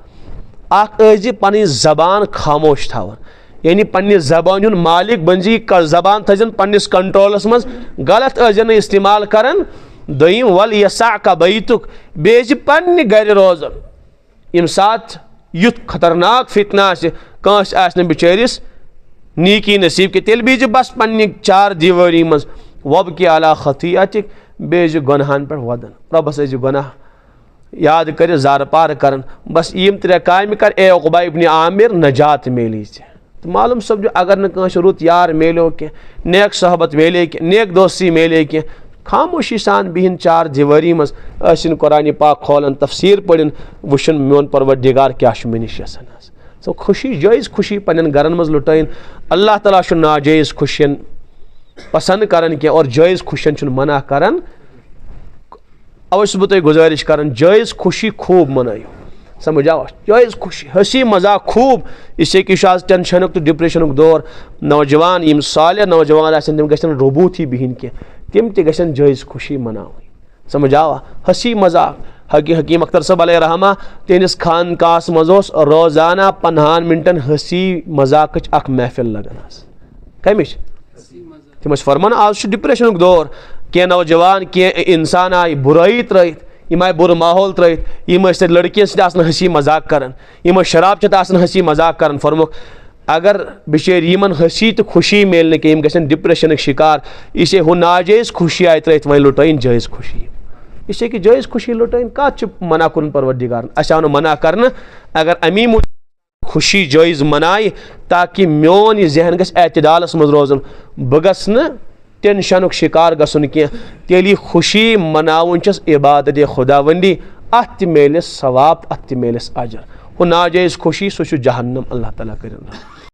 अज पन जबान खामोश थवन यानी पन्ने जबान हुन मालिक बनजी जबान थजन पन्निस कंट्रोलस मज गलत अजन इस्तेमाल करन। दोम वल यसा का बैतुक बे पन्ने गर रोजन यम सात युथ खतरनाक फितना कांस आसन बिचारिस नीकी नसीब के तेल बीज बस पन्ने 4 दीवारी मज वब के अला खतियातिक बेज गुनाहन पर वदन रबस गुनाह याद कर जार पार कर बस यम 3 काम कर ए उकबा इब्न आमिर नजात मेली तो मालूम समझो अगर न कांस रुत यार मेलो के नेक सोहबत मेले के नेक दोस्ती मेले के खामोशी सान बिहन 4 दीवारी मज कुरान पाक खोलन तफसीर पढ़न वुशन मोन परवरदिगार क्या मे निश सो खुशी जायज़ खुशी पन्न गरन मज लुटाइन। अल्लाह ताला नाजायज़ खुशियन पसंद करन के और जायज़ खुशियन मना करन। अवश्य बह गुजारिश कर जायज़ खुशी खूब मनायो समझ आओ जायज़ खुशी हंसी मजाक खूब। इससे कि आज टेंशन तो डिप्रेशन दौर नौजवान यम साले नौजवान तम गन रोबूत ही बिहन के तम तन जायज़ खुशी मनावन समझ आवा हंसी मजाक। हकीम अख्तर साहब अलैहिर्रहमा तेनिस खानकास मज रोजाना 15 मिनटन हंसी मजाक अख महफिल लगन कमिश तम फरमान आज डिप्रेशन दौर कह नौजवान कह इंसान आय बुराई त्रत यम आय बुर माहौल त्रत यम लड़कियन सत हंसी मजाक कर यम शराब चत हंसी मजाक कर फरमुख अगर बिचार यमन हंसी तो खुशी मेल कह गन डिप्रेशन शिकार इसे हु नाजायज़ खुशी आय त्रत वह लुटाइन जायज़ खुशी इससे कि जायज़ खुशी लुटाइन कत मना कुन परवरदिगार आव मना कर अगर अमी खुशी जायज़ मनाए ताकि मोन यह जहन गस एतदालस मज रोजन बह गस टेंशन शिकार गसन कह तेल खुशी मनावन इबादत खुदावंदी अत मेलिस सवाब अत मेलिस अजर हु नाजायज़ खुशी सह जहन्नम अल्लाह ताला कर।